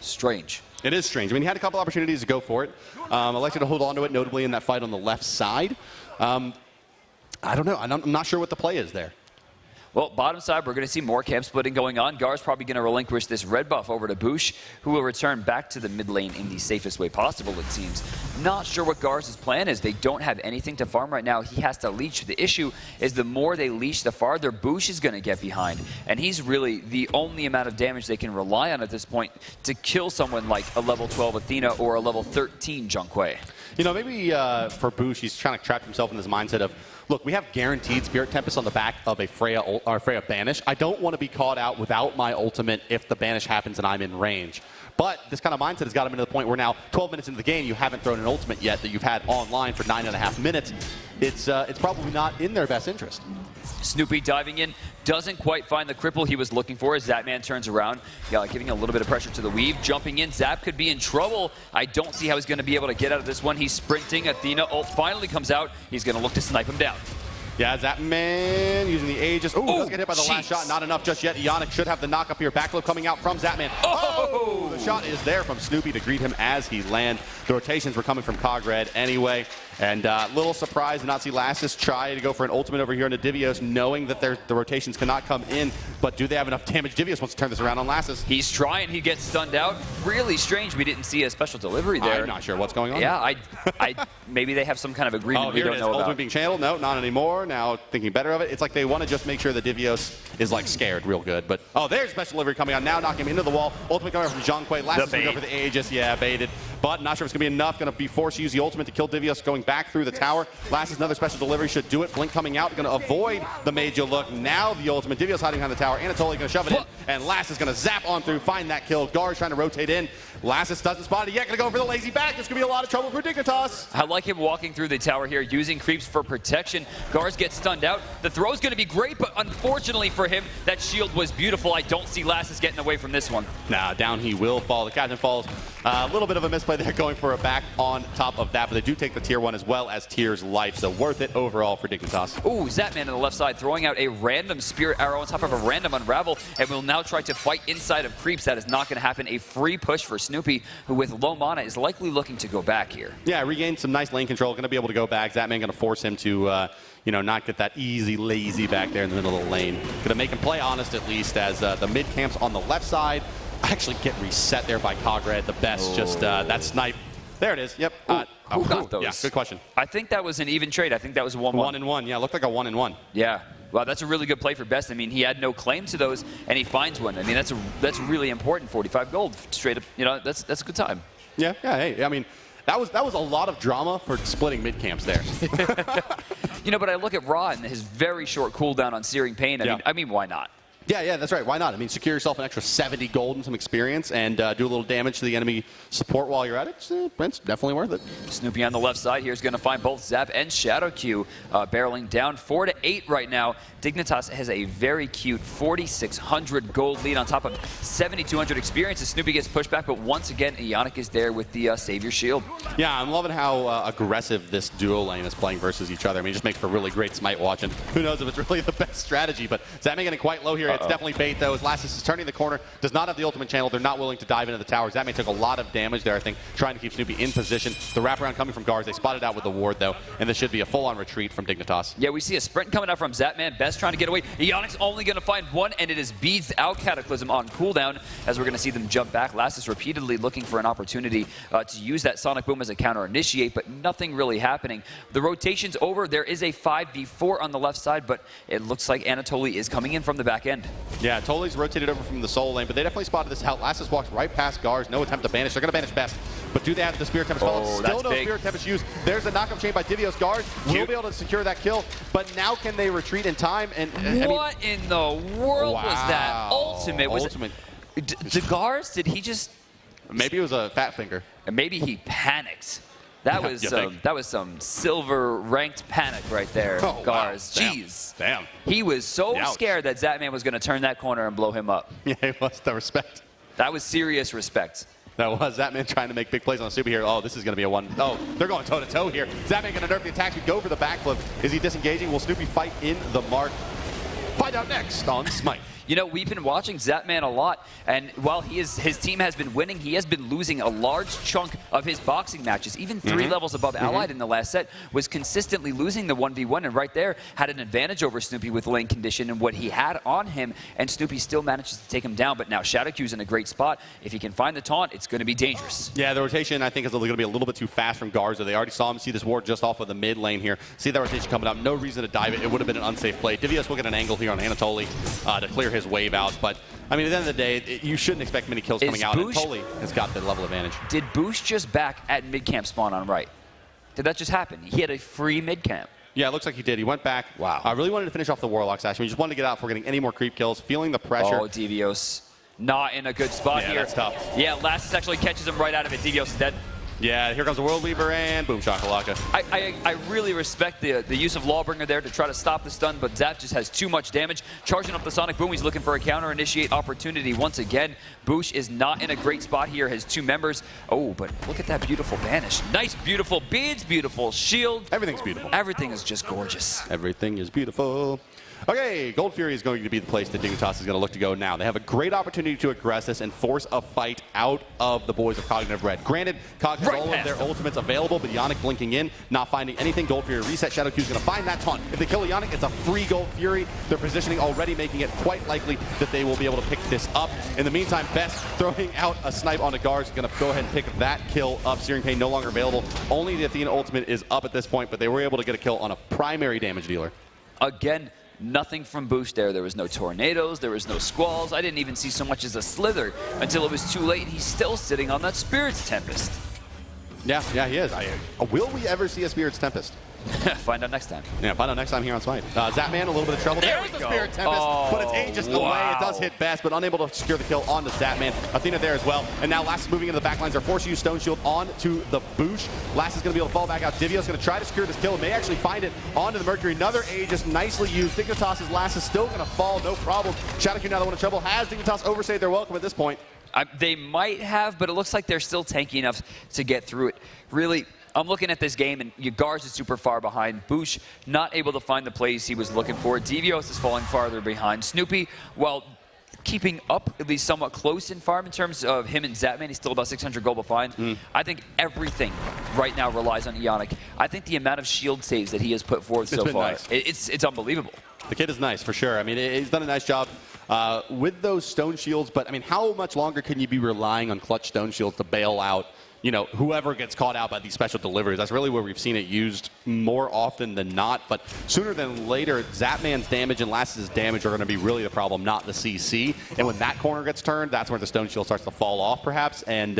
Strange. It is strange. I mean, he had a couple opportunities to go for it. Elected to hold on to it, notably in that fight on the left side. I don't know. I'm not sure what the play is there. Well, bottom side, we're going to see more camp splitting going on. Gar's probably going to relinquish this red buff over to Boosh, who will return back to the mid lane in the safest way possible, it seems. Not sure what Gar's plan is. They don't have anything to farm right now. He has to leash. The issue is the more they leash, the farther Boosh is going to get behind. And he's really the only amount of damage they can rely on at this point to kill someone like a level 12 Athena or a level 13 Zhong Kui. You know, maybe for Boosh, he's trying to trap himself in this mindset of, look, we have guaranteed Spirit Tempest on the back of a Freya Banish. I don't want to be caught out without my ultimate if the Banish happens and I'm in range. But this kind of mindset has got him into the point where now, 12 minutes into the game, you haven't thrown an ultimate yet that you've had online for 9.5 minutes. It's probably not in their best interest. Snoopy diving in, Doesn't quite find the cripple he was looking for as Zatman turns around, giving a little bit of pressure to the weave. Jumping in, Zap could be in trouble. I don't see how he's going to be able to get out of this one. He's sprinting. Athena ult finally comes out. He's going to look to snipe him down. Yeah, Zatman using the Aegis. Ooh, does get hit by the last shot. Not enough just yet. Ionic should have the knock up here. Backflip coming out from Zatman. Oh! The shot is there from Snoopy to greet him as he lands. The rotations were coming from Cogred anyway. And little surprised to not see Lassus try to go for an ultimate over here into Divios, knowing that the rotations cannot come in. But do they have enough damage? Divios wants to turn this around on Lassus. He's trying. He gets stunned out. Really strange we didn't see a special delivery there. I'm not sure what's going on. Yeah, maybe they have some kind of agreement we don't know about. Ultimate being channeled. No, not anymore. Now thinking better of it. It's like they want to just make sure that Divios is like scared real good. But there's special delivery coming on now, knocking him into the wall. Ultimate coming from Zhonghui. Lassus going to go for the Aegis. Yeah, baited. But not sure if it's going to be enough. Going to be forced to use the ultimate to kill Divios going back through the tower. Lassus, another special delivery should do it. Blink coming out, going to avoid the Major look. Now the ultimate. Divios hiding behind the tower. Anatoly going to shove it in. And Lassus going to zap on through, find that kill. Gar's trying to rotate in. Lassus doesn't spot it yet. Going to go for the lazy back. It's going to be a lot of trouble for Dignitas. I like him walking through the tower here, using creeps for protection. Gars gets stunned out. The throw's going to be great, but unfortunately for him, that shield was beautiful. I don't see Lassus getting away from this one. Nah, down he will fall. The captain falls. A little bit of a misplay there, going for a back on top of that, but they do take the tier 1 as well as tier's life, so worth it overall for Dignitas. Ooh, Zatman on the left side throwing out a random spirit arrow on top of a random unravel, and will now try to fight inside of creeps. That is not going to happen. A free push for Snoopy, who with low mana is likely looking to go back here. Yeah, regain some nice lane control, going to be able to go back. Zatman going to force him to not get that easy, lazy back there in the middle of the lane. Going to make him play honest at least, as the mid camps on the left side actually get reset there by Cogred. The best, just that snipe. There it is. Yep. Who got those? Yeah, good question. I think that was an even trade. I think that was a 1-1. 1-1. Yeah, looked like a 1-1. Yeah. Wow, that's a really good play for Best. I mean, he had no claim to those, and he finds one. I mean, that's really important. 45 gold, straight up. That's a good time. Yeah. Hey, I mean, that was a lot of drama for splitting mid camps there. But I look at Ra and his very short cooldown on Searing Pain. I mean, why not? Yeah, that's right. Why not? I mean, secure yourself an extra 70 gold and some experience, and do a little damage to the enemy support while you're at it. It's definitely worth it. Snoopy on the left side here is going to find both Zap and Shadowq barreling down 4-8 right now. Dignitas has a very cute 4,600 gold lead on top of 7,200 experience as Snoopy gets pushed back, but once again, Ionic is there with the Savior Shield. Yeah, I'm loving how aggressive this duo lane is playing versus each other. I mean, it just makes for really great Smite watching. Who knows if it's really the best strategy, but Zap getting quite low here. It's definitely bait, though, as Lassus is turning the corner, does not have the ultimate channel. They're not willing to dive into the towers. Zatman took a lot of damage there, I think, trying to keep Snoopy in position. The wraparound coming from Gars. They spotted out with the ward, though, and this should be a full-on retreat from Dignitas. Yeah, we see a sprint coming out from Zatman. Best trying to get away. Ionic's only going to find one, and it is Beads out Cataclysm on cooldown, as we're going to see them jump back. Lassus repeatedly looking for an opportunity to use that Sonic Boom as a counter-initiate, but nothing really happening. The rotation's over. There is a 5v4 on the left side, but it looks like Anatoly is coming in from the back end. Yeah, Toly's rotated over from the soul lane, but they definitely spotted this out. Lassus walks right past Gars. No attempt to banish. They're going to banish Best. But do they have the Spirit Tempest follow? Still no big. Spirit Tempest used. There's a knockup chain by Divios. Gars will be able to secure that kill, but now can they retreat in time? And what in the world was that? Ultimate. Did Gars, did he just... Maybe it was a fat finger. And maybe he panicked. That was some silver ranked panic right there, Gars. Wow. Jeez. Damn. He was so scared that Zatman was going to turn that corner and blow him up. Yeah, it was the respect. That was serious respect. That was Zatman trying to make big plays on Snoopy here. Oh, this is going to be a one. Oh, they're going toe-to-toe here. Zatman going to nerf the attacks. We go for the backflip. Is he disengaging? Will Snoopy fight in the mark? Find out next on Smite. We've been watching Zatman a lot, and while his team has been winning, he has been losing a large chunk of his boxing matches. Even 3 levels above Allied in the last set, was consistently losing the 1v1, and right there had an advantage over Snoopy with lane condition and what he had on him, and Snoopy still manages to take him down. But now Shadowq's in a great spot. If he can find the taunt, it's going to be dangerous. Yeah, the rotation, I think, is going to be a little bit too fast from Garza. They already saw him see this ward just off of the mid lane here. See that rotation coming up. No reason to dive it. It would have been an unsafe play. Divios will get an angle here on Anatoly to clear his wave out, but I mean, at the end of the day, you shouldn't expect many kills coming out, and Toly has got the level advantage. Did Boosh just back at mid-camp spawn on right? Did that just happen? He had a free mid-camp. Yeah, it looks like he did. He went back. Wow. I really wanted to finish off the Warlock Sash. We just wanted to get out before getting any more creep kills, feeling the pressure. Oh, Divios. Not in a good spot here. That's tough. Yeah, Lassus actually catches him right out of it. Divios is dead. Yeah, here comes the World Weaver, and boom, shakalaka. I really respect the use of Lawbringer there to try to stop the stun, but Zap just has too much damage. Charging up the Sonic Boom, he's looking for a counter-initiate opportunity. Once again, Boosh is not in a great spot here. His 2 members. Oh, but look at that beautiful banish. Nice, beautiful beads, beautiful shield. Everything's beautiful. Everything is just gorgeous. Everything is beautiful. Okay, Gold Fury is going to be the place that Dignitas is going to look to go now. They have a great opportunity to aggress this and force a fight out of the boys of Cognitive Red. Granted, Cog has all of their ultimates available, but Yannick blinking in, not finding anything. Gold Fury reset. Shadow Q is going to find that taunt. If they kill Yannick, it's a free Gold Fury. Their positioning already making it quite likely that they will be able to pick this up. In the meantime, Best throwing out a snipe on the guards is going to go ahead and pick that kill up. Searing Pain no longer available. Only the Athena ultimate is up at this point, but they were able to get a kill on a primary damage dealer. Again, nothing from Boosh there. There was no tornadoes, there was no squalls. I didn't even see so much as a slither until it was too late. He's still sitting on that Spirit's Tempest. Yeah, he is. Will we ever see a Spirit's Tempest? Find out next time. Yeah, find out next time here on Smite. Zapman, a little bit of trouble. There's the Spirit Tempest, but it's ages away. It does hit Best, but unable to secure the kill on the Zapman. Athena there as well. And now Lass is moving into the back lines. They're forced to use Stone Shield on to the Boosh. Lass is going to be able to fall back out. Divio's going to try to secure this kill. May actually find it onto the Mercury. Another Aegis nicely used. Dignitas' Lass is still going to fall, no problem. Shadow Q now the one in trouble. Has Dignitas overstayed their welcome at this point? They might have, but it looks like they're still tanky enough to get through it. Really, I'm looking at this game, and Yagars is super far behind. Boosh not able to find the plays he was looking for. Devios is falling farther behind. Snoopy, while keeping up at least somewhat close in farm in terms of him and Zapman, he's still about 600 gold behind. I think everything right now relies on Yannick. I think the amount of shield saves that he has put forward so far, nice. it's unbelievable. The kid is nice, for sure. I mean, he's done a nice job with those stone shields, but I mean, how much longer can you be relying on clutch stone shields to bail out, you know, whoever gets caught out by these special deliveries? That's really where we've seen it used more often than not, but sooner than later, Zapman's damage and Lass's damage are going to be really the problem, not the CC. And when that corner gets turned, that's where the stone shield starts to fall off, perhaps, and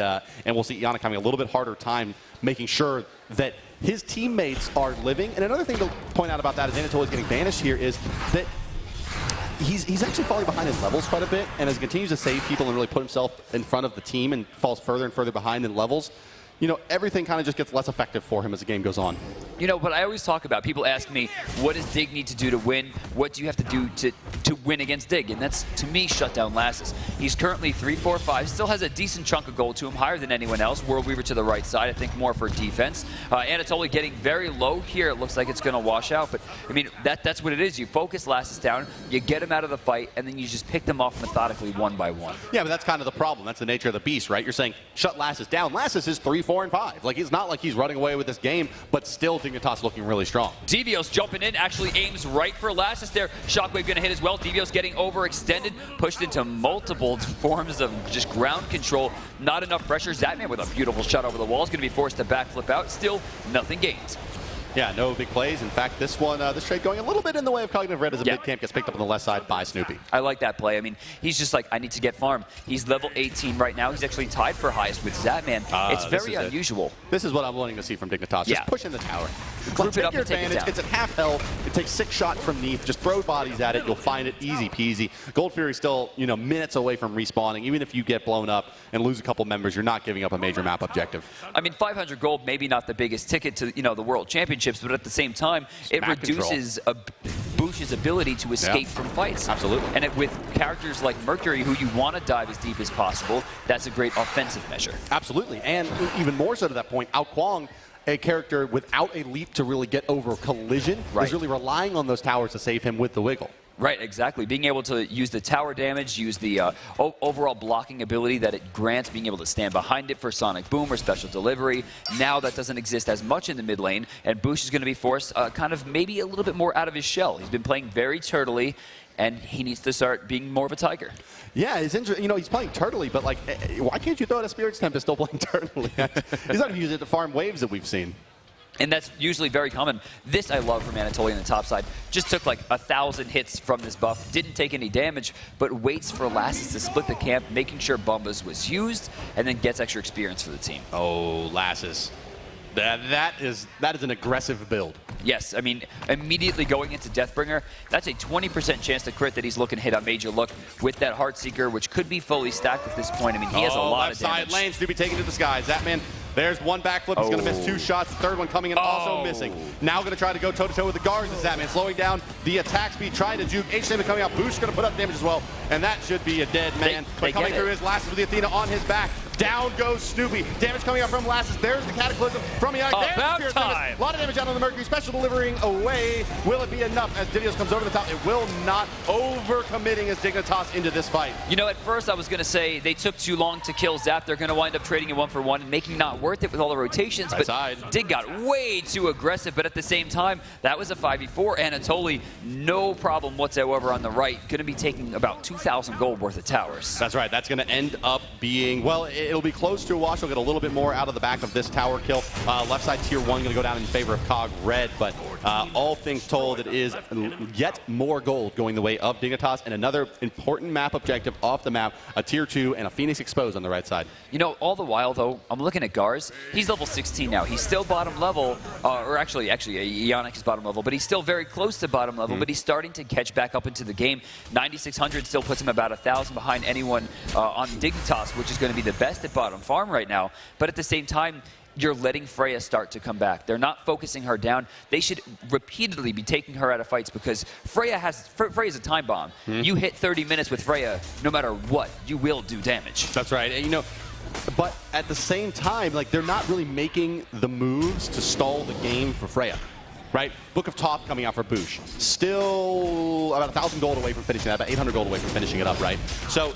we'll see Yannick having a little bit harder time making sure that his teammates are living. And another thing to point out about that is Anatolia's getting banished here is that he's actually falling behind in levels quite a bit, and as he continues to save people and really put himself in front of the team and falls further and further behind in levels, you know, everything kind of just gets less effective for him as the game goes on. You know, but I always talk about, people ask me, what does Dig need to do to win? What do you have to do to win against Dig? And that's, to me, shut down Lasses. He's currently 3-4-5, still has a decent chunk of gold to him, higher than anyone else. World Weaver to the right side, I think more for defense. Anatolia getting very low here. It looks like it's going to wash out, but I mean, that's what it is. You focus Lasses down, you get him out of the fight, and then you just pick them off methodically one by one. Yeah, but that's kind of the problem. That's the nature of the beast, right? You're saying, shut Lasses down. Lasses is 3-4-5. Like, it's not like he's running away with this game, but still Dignitas looking really strong. Devios jumping in, actually aims right for Lassus there. Shockwave going to hit as well. Devios getting overextended, pushed into multiple forms of just ground control. Not enough pressure. Zapman with a beautiful shot over the wall is going to be forced to backflip out. Still, nothing gained. Yeah, no big plays. In fact, this one, this trade going a little bit in the way of Cognitive Red as a mid camp gets picked up on the left side by Snoopy. I like that play. I mean, he's just like, I need to get farm. He's level 18 right now. He's actually tied for highest with Zapman. It's very unusual. This is what I'm wanting to see from Dignitas. Just push in the tower. Group it up your and take it advantage. down. It's at half health. It takes 6 shots from Neath. Just throw bodies at it. You'll find it easy peasy. Gold Fury's still, you know, minutes away from respawning. Even if you get blown up and lose a couple members, you're not giving up a major map objective. I mean, 500 gold, maybe not the biggest ticket to, you know, the World Championships, but at the same time, it reduces Boosh's ability to escape from fights. Absolutely. And with characters like Mercury, who you want to dive as deep as possible, that's a great offensive measure. Absolutely. And even more so to that point, Ao Kwang, a character without a leap to really get over collision, is really relying on those towers to save him with the wiggle. Right, exactly. Being able to use the tower damage, use the overall blocking ability that it grants, being able to stand behind it for Sonic Boom or Special Delivery. Now that doesn't exist as much in the mid lane, and Boosh is going to be forced kind of maybe a little bit more out of his shell. He's been playing very turtly, and he needs to start being more of a tiger. Yeah, it's interesting. You know, he's playing turtly, but like, why can't you throw it at Spirit's Tempest still playing turtly? He's not using it to farm waves that we've seen. And that's usually very common. This I love from Anatolia on the top side. Just took like 1,000 hits from this buff. Didn't take any damage, but waits for Lasses to split the camp, making sure Bumbas was used, and then gets extra experience for the team. Oh, Lasses. That is an aggressive build. Yes, I mean, immediately going into Deathbringer, that's a 20% chance to crit that he's looking to hit on Major Look with that Heartseeker, which could be fully stacked at this point. I mean, he has a lot of damage. Left side lane, Snoopy taking to the skies. That man There's one backflip. He's going to miss 2 shots. The third one coming in, also missing. Now going to try to go toe-to-toe with the guards. Is Zatman slowing down the attack speed, trying to juke. H7 coming out. Boosh going to put up damage as well. And that should be a dead man. But coming through his last with the Athena on his back. Down goes Snoopy. Damage coming out from Lassus. There's the Cataclysm from Ionic. About time. A lot of damage out on the Mercury. Special delivering away. Will it be enough as Dignitas comes over the top? It will not. Overcommitting as Dignitas into this fight. You know, at first I was going to say they took too long to kill Zap. They're going to wind up trading it 1-for-1 and making not worth it with all the rotations. But Dig got way too aggressive. But at the same time, that was a 5v4. Anatoly, no problem whatsoever on the right. Going to be taking about 2,000 gold worth of towers. That's right. That's going to end up being, well, it'll be close to a wash. He'll get a little bit more out of the back of this tower kill. Left side tier 1 going to go down in favor of Cog Red, but all things told, it is yet more gold going the way of Dignitas, and another important map objective off the map, a tier 2 and a Phoenix exposed on the right side. You know, all the while, though, I'm looking at Gars. He's level 16 now. He's still bottom level, or actually, Ionic is bottom level, but he's still very close to bottom level, but he's starting to catch back up into the game. 9,600 still puts him about 1,000 behind anyone on Dignitas, which is going to be the best at bottom farm right now. But at the same time, you're letting Freya start to come back. They're not focusing her down. They should repeatedly be taking her out of fights because Freya's a time bomb. You hit 30 minutes with Freya, no matter what, you will do damage. That's right. And, you know, but at the same time, like, they're not really making the moves to stall the game for Freya. Right? Book of Top coming out for Boosh. Still about 1,000 gold away from finishing that, about 800 gold away from finishing it up, right? So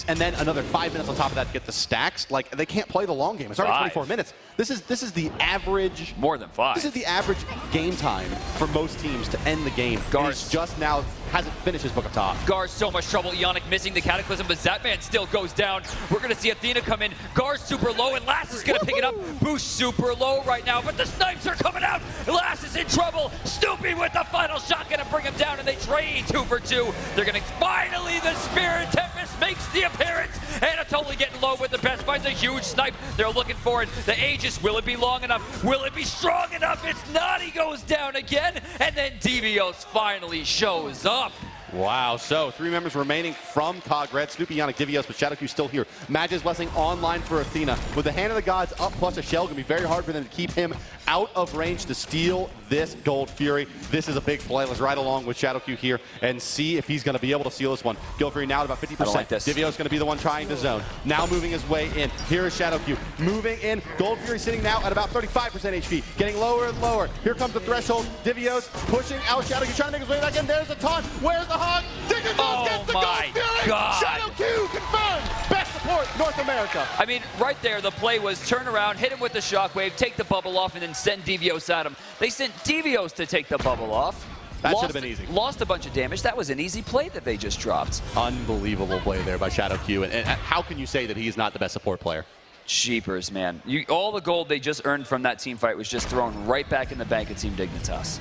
and then another 5 minutes on top of that to get the stacks. Like, they can't play the long game. It's already 24 minutes. This is the average. More than 5. This is the average game time for most teams to end the game. Gars just now hasn't finished his Book of Top. Gars so much trouble. Ionic missing the Cataclysm, but Zatman still goes down. We're going to see Athena come in. Gars super low, and Lass is going to pick it up. Boosh super low right now, but the snipes are coming out. Lass is in trouble. Snoopy with the final shot, going to bring him down, and they trade 2 for 2. They're going to finally, the Spirit Tempest makes the appearance. Anatoly getting low with the best finds a huge snipe. They're looking for it. The Aegis, will it be long enough? Will it be strong enough? It's not. He goes down again, and then Devios finally shows up. Wow, so 3 members remaining from Cog Red. Snoopy, Ionic, Divios, but Shadowq still here. Magic's Blessing online for Athena. With the Hand of the Gods up plus a shell, going to be very hard for them to keep him out of range to steal this Gold Fury. This is a big play. Let's ride along with Shadowq here and see if he's going to be able to steal this one. Gold Fury now at about 50%. Like Divios going to be the one trying to zone. Now moving his way in. Here is Shadowq moving in. Gold Fury sitting now at about 35% HP. Getting lower and lower. Here comes the threshold. Divios pushing out Shadowq, trying to make his way back in. There's a taunt. Where's the hog? Dignitas gets the Gold Fury! God. Shadowq confirmed! Best support North America. I mean, right there, the play was turn around, hit him with the shockwave, take the bubble off, and then send Devios at him. They sent Devios to take the bubble off. That should have been easy. Lost a bunch of damage. That was an easy play that they just dropped. Unbelievable play there by Shadowq. And how can you say that he's not the best support player? Jeepers, man. All the gold they just earned from that team fight was just thrown right back in the bank of Team Dignitas.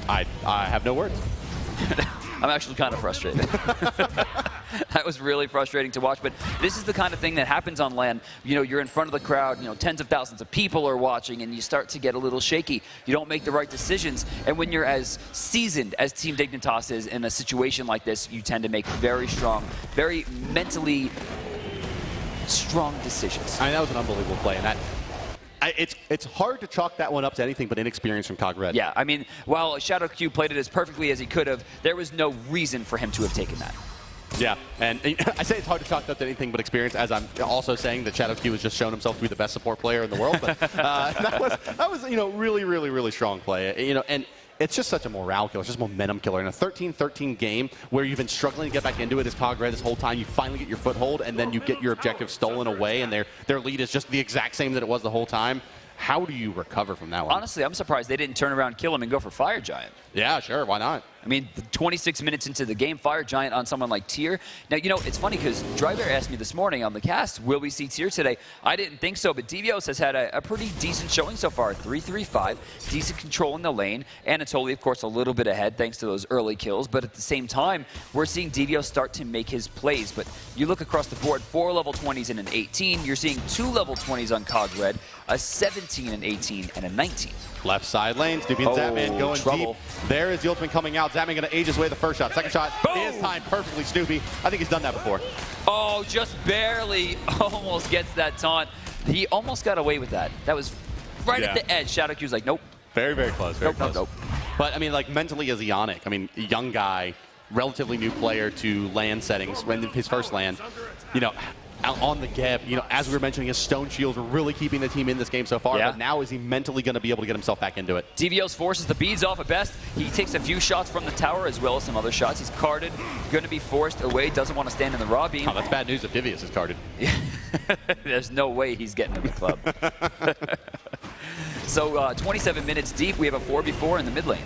I have no words. I'm actually kind of frustrated. That was really frustrating to watch, but this is the kind of thing that happens on LAN. You know, you're in front of the crowd, you know, tens of thousands of people are watching, and you start to get a little shaky. You don't make the right decisions, and when you're as seasoned as Team Dignitas is in a situation like this, you tend to make very strong, very mentally strong decisions. I mean, that was an unbelievable play, and that it's hard to chalk that one up to anything but inexperience from Cog Red. Yeah, I mean, while Shadowq played it as perfectly as he could have, there was no reason for him to have taken that. Yeah, and I say it's hard to chalk up to anything but experience, as I'm also saying that Shadowq has just shown himself to be the best support player in the world. But that was you know, really, really, really strong play. You know, and it's just such a morale killer. It's just a momentum killer. In a 13-13 game where you've been struggling to get back into it as Cog Red this whole time, you finally get your foothold, and then you get your objective stolen away, and their lead is just the exact same that it was the whole time. How do you recover from that one? Honestly, I'm surprised they didn't turn around, kill him, and go for Fire Giant. Yeah, sure. Why not? I mean, 26 minutes into the game, Fire Giant on someone like Tyr. Now, you know, it's funny because Drybear asked me this morning on the cast, will we see Tyr today? I didn't think so, but Devios has had a pretty decent showing so far. 3-3-5, decent control in the lane. Anatoly, of course, a little bit ahead thanks to those early kills, but at the same time, we're seeing Devios start to make his plays. But you look across the board, 4 level 20s and an 18. You're seeing 2 level 20s on Cog Red, a 17, an 18, and a 19. Left side lane, Snoopy and Zatman going trouble. deep. There is the ultimate coming out. Zatman going to age his way the first shot. Second shot is timed perfectly, Snoopy. I think he's done that before. Oh, just barely almost gets that taunt. He almost got away with that. That was right at the edge. Shadow Q was like, nope. Very, very close. Very close. Nope. But I mean, like mentally as Ionic, I mean, young guy, relatively new player to LAN settings, when his first LAN, you know, out on the Geb, you know, as we were mentioning, his stone shields were really keeping the team in this game so far. Yeah. But now is he mentally going to be able to get himself back into it? DVOs forces the beads off at best. He takes a few shots from the tower as well as some other shots. He's carded, going to be forced away, doesn't want to stand in the raw beam. Oh, that's bad news if Divius is carded. There's no way he's getting in the club. So 27 minutes deep, we have a 4v4 in the mid lane.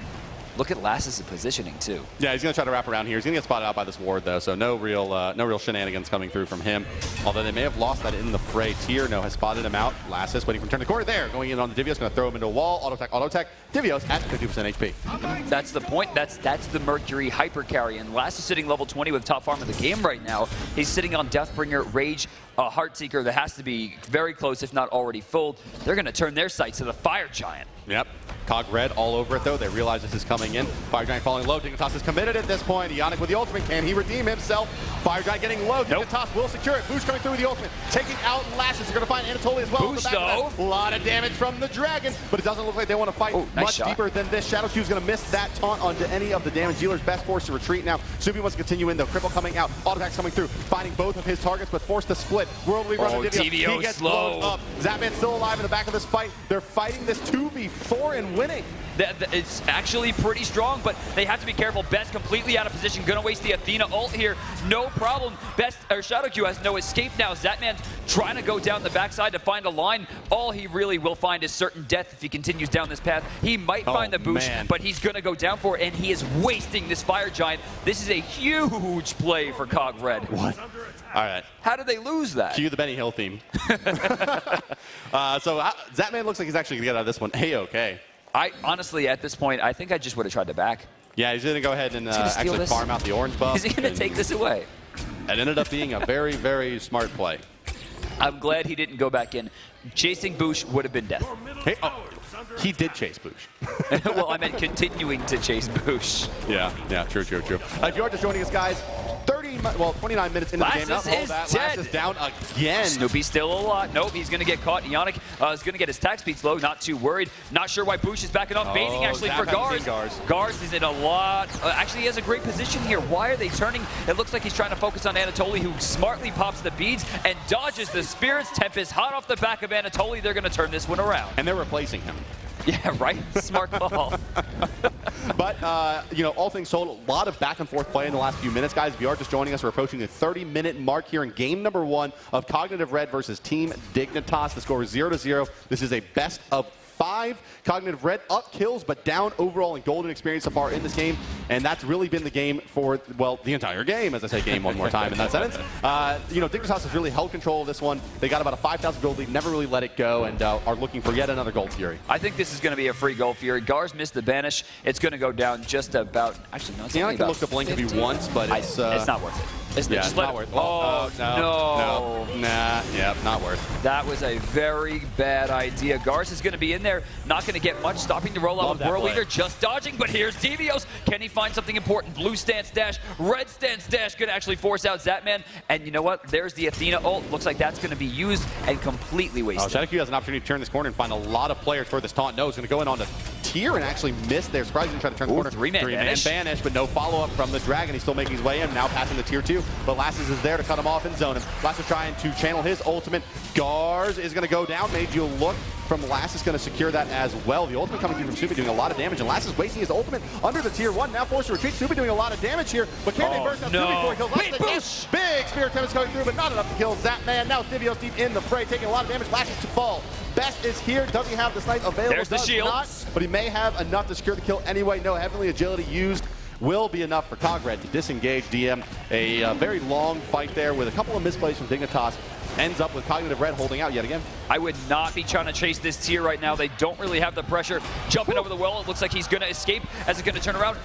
Look at Lassus' positioning too. Yeah, he's going to try to wrap around here. He's going to get spotted out by this ward, though, so no real shenanigans coming through from him. Although they may have lost that in the fray. Tierno has spotted him out. Lassus waiting for him to turn the corner there. Going in on the Divios, going to throw him into a wall. Auto attack. Divios at 50% HP. That's the point. That's the Mercury hyper carry. And Lassus sitting level 20 with top farm of the game right now. He's sitting on Deathbringer, Rage, Heartseeker that has to be very close, if not already full. They're going to turn their sights to the Fire Giant. Yep. Cog red all over it, though. They realize this is coming in. Fire Giant falling low. Dignitas is committed at this point. Ionic with the ultimate. Can he redeem himself? Fire Giant getting low. Nope. Dignitas will secure it. Boosh coming through with the ultimate. Taking out Lassus. They're going to find Anatoly as well. Boosh, though. A lot of damage from the Dragon, but it doesn't look like they want to fight nice much shot. deeper than this. Shadow Q is going to miss that taunt onto any of the damage dealers. Best forced to retreat now. Subi wants to continue in, though. Cripple coming out. Auto attacks coming through. Finding both of his targets, but forced to split. World League running DVO He gets slow. blown up. Zapman's still alive in the back of this fight. They're fighting this 2v4 and winning. It's actually pretty strong, but they have to be careful. Best completely out of position. Gonna waste the Athena ult here. No problem. Shadow Q has no escape now. Zatman's trying to go down the backside to find a line. All he really will find is certain death if he continues down this path. He might find the boost, but he's gonna go down for it, and he is wasting this Fire Giant. This is a huge play for Cog Red. What? All right. How did they lose that? Cue the Benny Hill theme. So Zatman looks like he's actually going to get out of this one A-okay. I honestly, at this point, I think I just would have tried to back. Yeah, he's going to go ahead and actually this? farm out the orange buff. Is he going to take this away? It ended up being a very, very smart play. I'm glad he didn't go back in. Chasing Boosh would have been death. Hey, he did chase Boosh. Well, I meant continuing to chase Boosh. Yeah, true. If you are just joining us, guys, 29 minutes into the game. Lassus is dead. Lassus down again. Snoopy's still alive. Nope, he's going to get caught. Ionic is going to get his attack speed slow. Not too worried. Not sure why Boosh is backing off. Baiting actually for Gars. Gars is in a lot. Actually, he has a great position here. Why are they turning? It looks like he's trying to focus on Anatoly, who smartly pops the beads and dodges the Spirits. Tempest hot off the back of Anatoly. They're going to turn this one around. And they're replacing him. Yeah, right? Smart call. But, all things told, a lot of back and forth play in the last few minutes, guys. If you are just joining us, we're approaching the 30-minute mark here in game number 1 of Cognitive Red versus Team Dignitas. The score is 0-0. This is a best of 5. Cognitive Red up kills, but down overall in golden experience so far in this game. And that's really been the game for, well, the entire game, as I say game one more time in that sentence. Dignitas has really held control of this one. They got about a 5,000 gold lead, never really let it go, and are looking for yet another Gold Fury. I think this is going to be a free Gold Fury. Gars missed the banish. It's going to go down just about, actually, no, it's only I can about look to blink 50. If he wants, but it's not worth it. Isn't it? Yeah, Just it's let not it- worth it. Oh, no. Nah, yeah, not worth. That was a very bad idea. Gars is going to be in there, not going to get much, stopping the rollout Love with that World play. Leader, just dodging, but here's Devios. Can he find something important? Blue stance dash, red stance dash, going to actually force out Zatman. And you know what? There's the Athena ult. Looks like that's going to be used and completely wasted. Shadow Q has an opportunity to turn this corner and find a lot of players for this taunt. No, he's going to go in on the tier and actually miss there. Surprisingly trying to turn the corner. Three-man banish, but no follow-up from the Dragon. He's still making his way in, now passing the tier 2. But Lassus is there to cut him off and zone him. Lassus trying to channel his ultimate. Gars is going to go down. Made you look from Lassus, going to secure that as well. The ultimate coming through from Subi doing a lot of damage, and Lassus wasting his ultimate under the tier 1. Now forced to retreat. Subi doing a lot of damage here, but can they burst out Subi before he kills Lassus? Big Spirit Tempest coming through, but not enough to kill Zatman. Now Divios deep in the fray, taking a lot of damage. Lassus to fall. Best is here. Does he have the snipe available? There's the shield. Not, but he may have enough to secure the kill anyway. No heavenly agility used will be enough for Cogred to disengage DM. A very long fight there with a couple of misplays from Dignitas. Ends up with Cognitive Red holding out yet again. I would not be trying to chase this tier right now. They don't really have the pressure. Jumping over the wall, it looks like he's going to escape as it's going to turn around.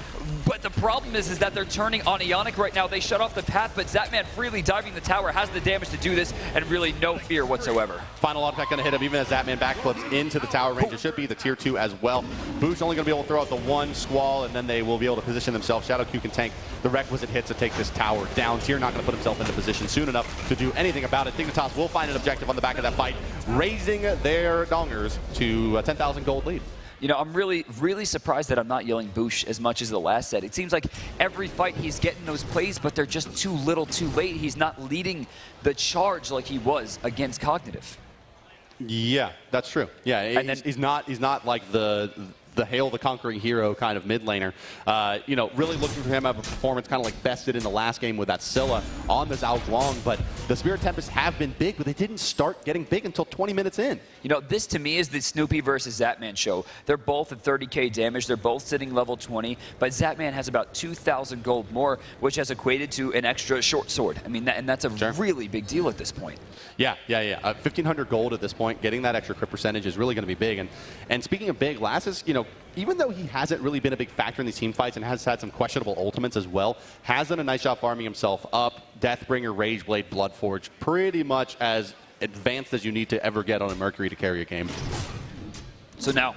But the problem is that they're turning on Ionic right now. They shut off the path, but Zapman freely diving the tower has the damage to do this, and really no fear whatsoever. Final artifact going to hit him, even as Zapman backflips into the tower range. It should be the tier 2 as well. Boost only going to be able to throw out the one squall, and then they will be able to position themselves. Shadow Q can tank the requisite hits to take this tower down. Tier not going to put himself into position soon enough to do anything about it. Dignitas will find an objective on the back of that fight, raising their dongers to a 10,000 gold lead. You know, I'm really, really surprised that I'm not yelling Boosh as much as the last set. It seems like every fight he's getting those plays, but they're just too little too late. He's not leading the charge like he was against Cognitive. Yeah, that's true. Yeah, and he's not like the Hail the Conquering Hero kind of mid laner. You know, really looking for him to have a performance kind of like bested in the last game with that Scylla on the Zhao Guang. But the Spirit Tempests have been big, but they didn't start getting big until 20 minutes in. You know, this to me is the Snoopy versus Zapman show. They're both at 30k damage. They're both sitting level 20, but Zapman has about 2,000 gold more, which has equated to an extra short sword. I mean, and that's a really big deal at this point. Yeah. 1,500 gold at this point. Getting that extra crit percentage is really going to be big. And speaking of big, Lass is, you know, even though he hasn't really been a big factor in these team fights and has had some questionable ultimates as well, has done a nice job farming himself up. Deathbringer, Rageblade, Bloodforge, pretty much as advanced as you need to ever get on a Mercury to carry a game. So now,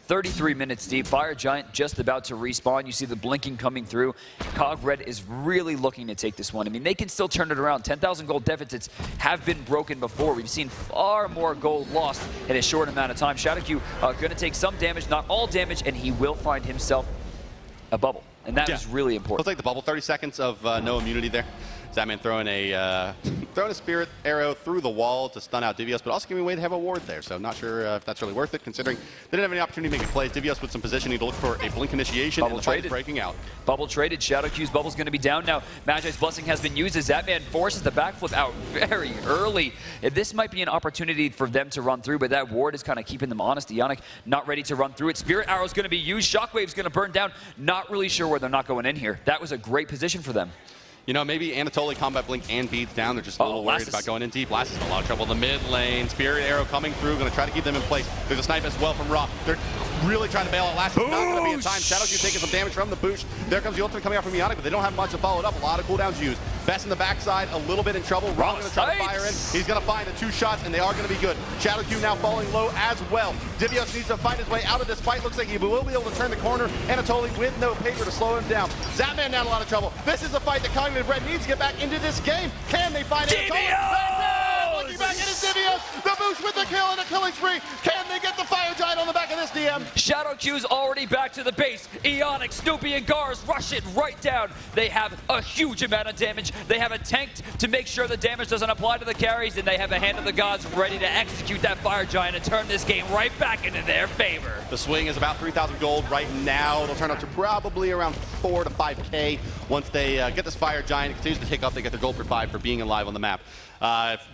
33 minutes deep. Fire Giant just about to respawn. You see the blinking coming through. Cog Red is really looking to take this one. I mean, they can still turn it around. 10,000 gold deficits have been broken before. We've seen far more gold lost in a short amount of time. Shadow Q going to take some damage, not all damage, and he will find himself a bubble. And that is really important. He'll take the bubble. 30 seconds of no immunity there. Zapman throwing a Spirit Arrow through the wall to stun out Divios, but also giving away to have a ward there. So not sure if that's really worth it, considering they didn't have any opportunity to make plays. Divios with some positioning to look for a blink initiation, Bubble and the fight traded. is breaking out. Bubble traded. Shadow Q's bubble's going to be down now. Magi's Blessing has been used as Zapman forces the backflip out very early. This might be an opportunity for them to run through, but that ward is kind of keeping them honest. Ionic not ready to run through it. Spirit Arrow's going to be used. Shockwave's going to burn down. Not really sure where they're not going in here. That was a great position for them. You know, maybe Anatoly Combat Blink and Beads down. They're just a little worried about going in deep. Lass is in a lot of trouble in the mid lane. Spirit Arrow coming through, going to try to keep them in place. There's a snipe as well from Raw. They're really trying to bail out. Lass is not going to be in time. Shadow Q taking some damage from the boost. There comes the ultimate coming out from Ionic, but they don't have much to follow it up. A lot of cooldowns used. Best in the backside, a little bit in trouble. Raw going to try to fire in. He's going to find the 2 shots, and they are going to be good. Shadow Q now falling low as well. Divios needs to find his way out of this fight. Looks like he will be able to turn the corner. Anatoly with no paper to slow him down. Zapman now in a lot of trouble. This is a fight that Cognitive Red needs to get back into this game. Can they find Anatoly? Looking back at his Divios. The boost with the kill and a killing spree. Can they get the Fire Giant on the back of this DM? Shadow Q's already back to the base. Ionic, Snoopy, and Gars rush it right down. They have a huge amount of damage. They have a tank to make sure the damage doesn't apply to the carries, and they have a Hand of the Gods ready to execute that Fire Giant and turn this game right back into their favor. The swing is about 3,000 gold right now. It'll turn up to probably around 4 to 5k once they get this Fire Giant. It continues to tick up. They get their gold for 5 for being alive on the map.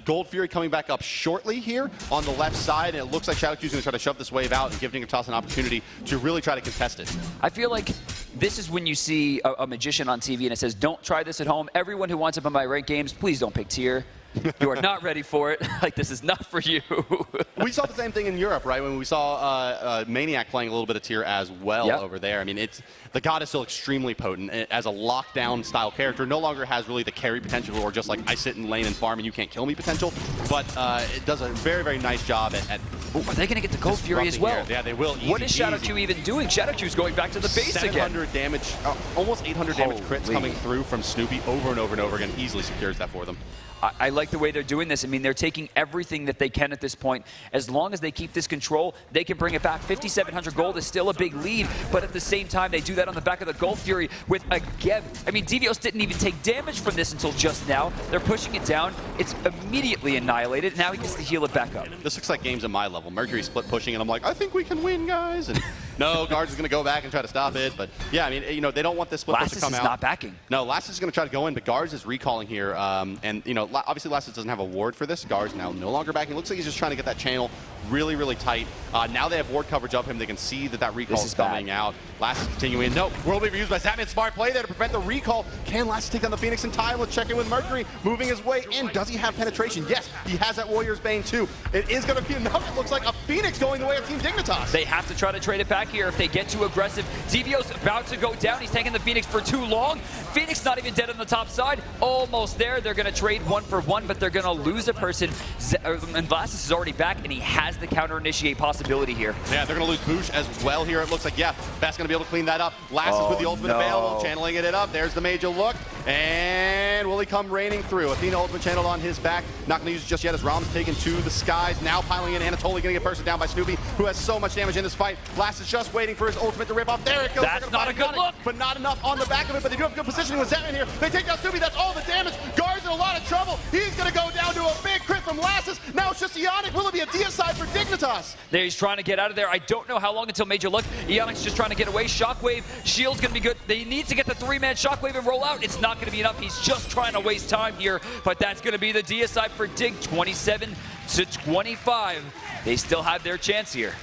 Gold Fury coming back up shortly here on the left side, and it looks like Shadow Q's going to try to shove this wave out and give Dignitas an opportunity to really try to contest it. I feel like this is when you see a magician on TV and it says, don't try this at home. Everyone who wants to buy my ranked games, please don't pick tier. You are not ready for it. Like, this is not for you. We saw the same thing in Europe, right? When we saw Maniac playing a little bit of tier as well over there. I mean, the god is still extremely potent. As a lockdown style character, no longer has really the carry potential or just like I sit in lane and farm and you can't kill me potential. But it does a very, very nice job at are they going to get the Gold Fury as well? Yeah, they will. Easy, what is Shadow Q even doing? Shadow Q's going back to the base 700 again. damage, almost 800 damage crits coming through from Snoopy over and over and over again. Easily secures that for them. I like the way they're doing this. I mean, they're taking everything that they can at this point. As long as they keep this control, they can bring it back. 5,700 gold is still a big lead, but at the same time, they do that on the back of the Gold Fury with a Geb. I mean, Divios didn't even take damage from this until just now. They're pushing it down. It's immediately annihilated. Now he gets to heal it back up. This looks like games at my level. Mercury split pushing, and I'm like, I think we can win, guys. And no, Guards is going to go back and try to stop it. But yeah, I mean, you know, they don't want this split push to come out. Lassus is not backing. No, Lassus is going to try to go in, but Guards is recalling here. And, you know, obviously Lassus doesn't have a ward for this. Guards now no longer backing. Looks like he's just trying to get that channel really, really tight. Now they have ward coverage of him. They can see that recall is coming out. Last is continuing. No, World Weaver used by Zatman. Smart play there to prevent the recall. Can Last take down the Phoenix in time? Let's check in with Mercury. Moving his way in. Does he have penetration? Yes, he has that Warrior's Bane too. It is going to be enough. It looks like a Phoenix going the way of Team Dignitas. They have to try to trade it back here if they get too aggressive. DVO's about to go down. He's taking the Phoenix for too long. Phoenix not even dead on the top side. Almost there. They're going to trade 1 for 1, but they're going to lose a person. And Blastus is already back, and he has the counter-initiate possibility here. Yeah, they're going to lose Boosh as well here. It looks like, yeah, Best going to be able to clean that up. Blastus with the ultimate available, channeling it up. There's the major look. And will he come raining through? Athena ultimate channeled on his back. Not going to use it just yet as Rom's taken to the skies. Now piling in. Anatoly going to get bursted down by Snoopy, who has so much damage in this fight. Blastus just waiting for his ultimate to rip off. There it goes. That's not a good look. But not enough on the back of it. But they do have good positioning with Zetman here. They take down Snoopy. That's all the damage. Gar's in a lot of trouble. He's going to go down to a big crit from Lassus. Now it's just Ionic. Will it be a deicide for Dignitas? There, he's trying to get out of there. I don't know how long until Major Look. Ionic's just trying to get away. Shockwave, Shield's going to be good. They need to get the 3-man Shockwave and roll out. It's not going to be enough. He's just trying to waste time here, but that's going to be the deicide for Dig, 27 to 25. They still have their chance here.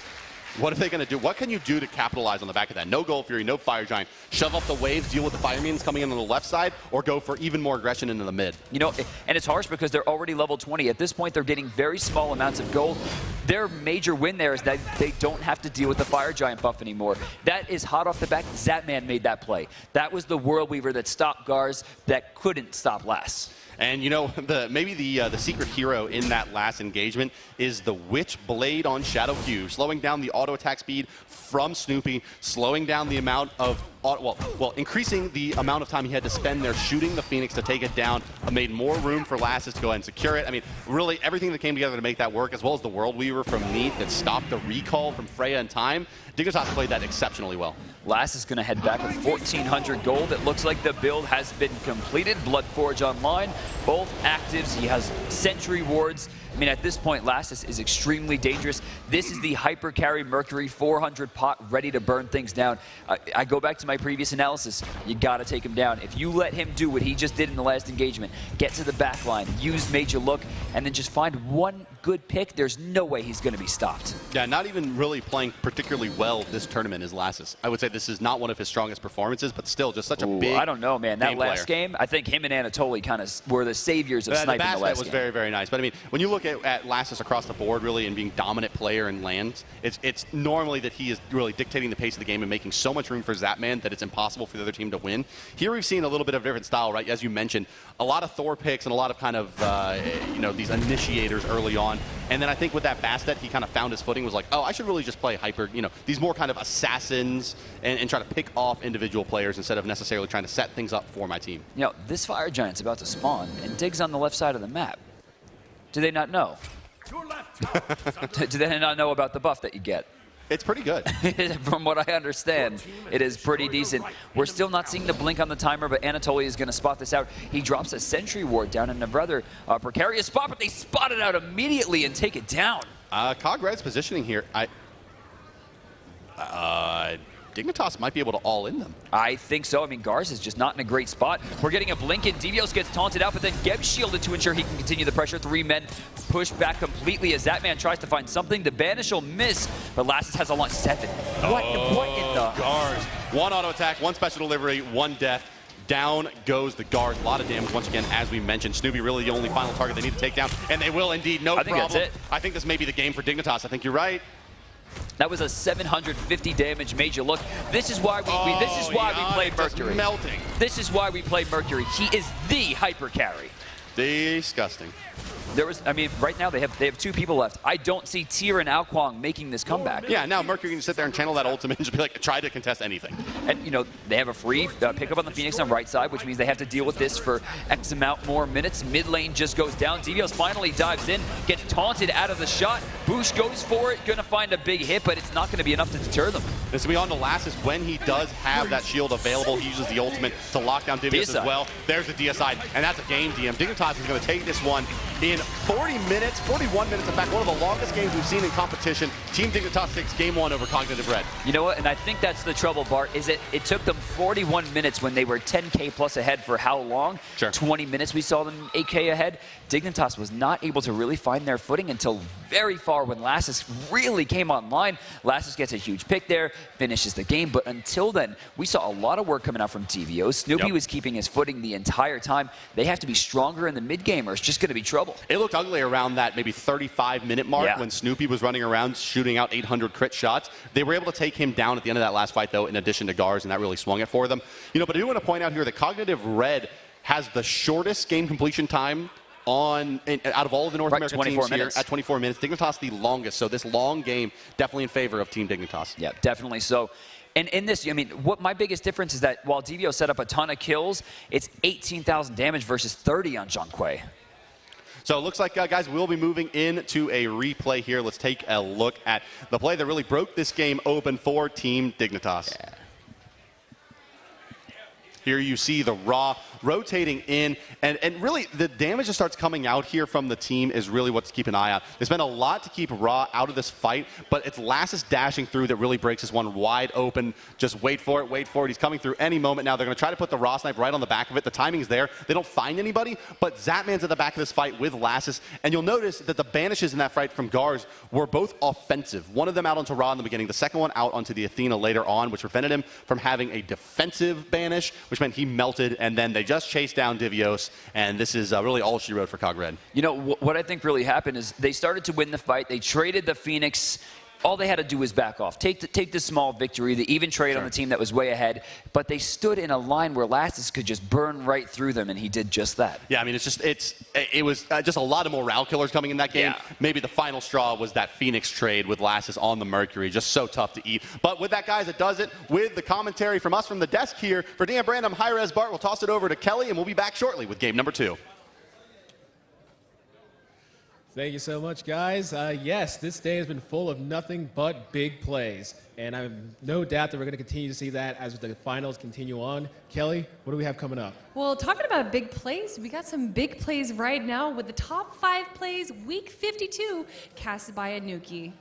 What are they going to do? What can you do to capitalize on the back of that? No Gold Fury, no Fire Giant. Shove up the waves, deal with the Fire Minions coming in on the left side, or go for even more aggression into the mid. You know, and it's harsh because they're already level 20. At this point, they're getting very small amounts of gold. Their major win there is that they don't have to deal with the Fire Giant buff anymore. That is hot off the back. Zatman made that play. That was the World Weaver that stopped Gars that couldn't stop Lass. And you know, maybe the secret hero in that last engagement is the Witch Blade on Shadow Q, slowing down the auto attack speed from Snoopy, slowing down the amount of increasing the amount of time he had to spend there shooting the Phoenix to take it down, made more room for Lassus to go ahead and secure it. I mean, really everything that came together to make that work, as well as the World Weaver from Neath that stopped the recall from Freya in time. Dignitas played that exceptionally well. Lass is going to head back with 1,400 gold. It looks like the build has been completed. Bloodforge online, both actives. He has sentry wards. I mean, at this point, Lassus is extremely dangerous. This is the hyper carry Mercury 400 pot ready to burn things down. I go back to my previous analysis. You got to take him down. If you let him do what he just did in the last engagement, get to the back line, use Major Look, and then just find one good pick, there's no way he's going to be stopped. Yeah, not even really playing particularly well this tournament is Lassus. I would say this is not one of his strongest performances, but still just such a big I don't know, man. That last game, I think him and Anatoly kind of were the saviors of sniping the last game. Was very, very nice. But I mean, when you look at Lassus across the board really and being dominant player in LANs, it's normally that he is really dictating the pace of the game and making so much room for Zatman that it's impossible for the other team to win. Here we've seen a little bit of a different style, right? As you mentioned, a lot of Thor picks and a lot of kind of, these initiators early on. And then I think with that Bastet, he kind of found his footing, was like, oh, I should really just play hyper, these more kind of assassins and try to pick off individual players instead of necessarily trying to set things up for my team. This Fire Giant's about to spawn, and Dig's on the left side of the map. Do they not know? Do they not know about the buff that you get? It's pretty good. From what I understand, it is pretty decent. We're still not seeing the blink on the timer, but Anatoly is going to spot this out. He drops a sentry ward down in a rather precarious spot, but they spot it out immediately and take it down. Cog-Red's positioning here, Dignitas might be able to all in them. I think so. I mean, Gars is just not in a great spot. We're getting a blink in. Devios gets taunted out, but then Geb shielded to ensure he can continue the pressure. 3 men push back completely as that man tries to find something. The banish will miss, but Lassus has a launch 7. What in the... Gars. 1 auto attack, 1 special delivery, 1 death. Down goes the Gars. A lot of damage once again, as we mentioned. Snoopy really the only final target they need to take down, and they will indeed. No problem. That's it. I think this may be the game for Dignitas. I think you're right. That was a 750 damage Major Look. This is why we play Mercury. Melting. This is why we play Mercury. He is the hyper carry. Disgusting. Right now they have 2 people left. I don't see Tyr and Alquang making this comeback. Yeah, now Mercury can sit there and channel that ultimate and just be like, try to contest anything. And, they have a free pickup on the Phoenix on right side, which means they have to deal with this for X amount more minutes. Mid lane just goes down. Devios finally dives in, gets taunted out of the shot. Boosh goes for it, gonna find a big hit, but it's not gonna be enough to deter them. This will be on to Lassus when he does have that shield available. He uses the ultimate to lock down Devios as well. There's the deicide, and that's a game, DM. Dignitas is gonna take this one in 40 minutes, 41 minutes. In fact, one of the longest games we've seen in competition. Team Dignitas takes game 1 over Cognitive Red. You know what? And I think that's the trouble, Bart, is it took them 41 minutes when they were 10K plus ahead for how long? Sure. 20 minutes we saw them 8K ahead. Dignitas was not able to really find their footing until very far when Lassus really came online. Lassus gets a huge pick there, finishes the game, but until then, we saw a lot of work coming out from DVO. Snoopy was keeping his footing the entire time. They have to be stronger in the mid-game or it's just going to be trouble. It looked ugly around that maybe 35-minute mark when Snoopy was running around shooting out 800 crit shots. They were able to take him down at the end of that last fight, though, in addition to Gars, and that really swung it for them. You know, but I do want to point out here that Cognitive Red has the shortest game completion time out of all of the North American teams here at 24 minutes. Dignitas the longest, so this long game definitely in favor of Team Dignitas. Yeah, definitely so. And in this, I mean, what my biggest difference is that while DVO set up a ton of kills, it's 18,000 damage versus 30 on Zhonghui. So it looks like, guys, we'll be moving into a replay here. Let's take a look at the play that really broke this game open for Team Dignitas. Yeah. Here you see the Raw rotating in, and really the damage that starts coming out here from the team is really what to keep an eye on. They spent a lot to keep Raw out of this fight, but it's Lassus dashing through that really breaks this one wide open. Just wait for it, wait for it. He's coming through any moment now. They're going to try to put the Raw snipe right on the back of it. The timing's there. They don't find anybody, but Zapman's at the back of this fight with Lassus, and you'll notice that the banishes in that fight from Gars were both offensive. One of them out onto Raw in the beginning, the second one out onto the Athena later on, which prevented him from having a defensive banish, which meant he melted, and then they just chased down Divios, and this is really all she wrote for Cog Red. You know, what I think really happened is they started to win the fight. They traded the Phoenix. All they had to do was back off, take the small victory, the even trade on the team that was way ahead, but they stood in a line where Lassus could just burn right through them, and he did just that. Yeah, I mean, it was just a lot of morale killers coming in that game. Yeah. Maybe the final straw was that Phoenix trade with Lassus on the Mercury, just so tough to eat. But with that, guys, it does it with the commentary from us from the desk here. For Dan Brand, I'm hi-rez Bart. We'll toss it over to Kelly, and we'll be back shortly with game number 2. Thank you so much, guys. Yes, this day has been full of nothing but big plays, and I have no doubt that we're going to continue to see that as the finals continue on. Kelly, what do we have coming up? Well, talking about big plays, we got some big plays right now with the top 5 plays, week 52, casted by Anuki.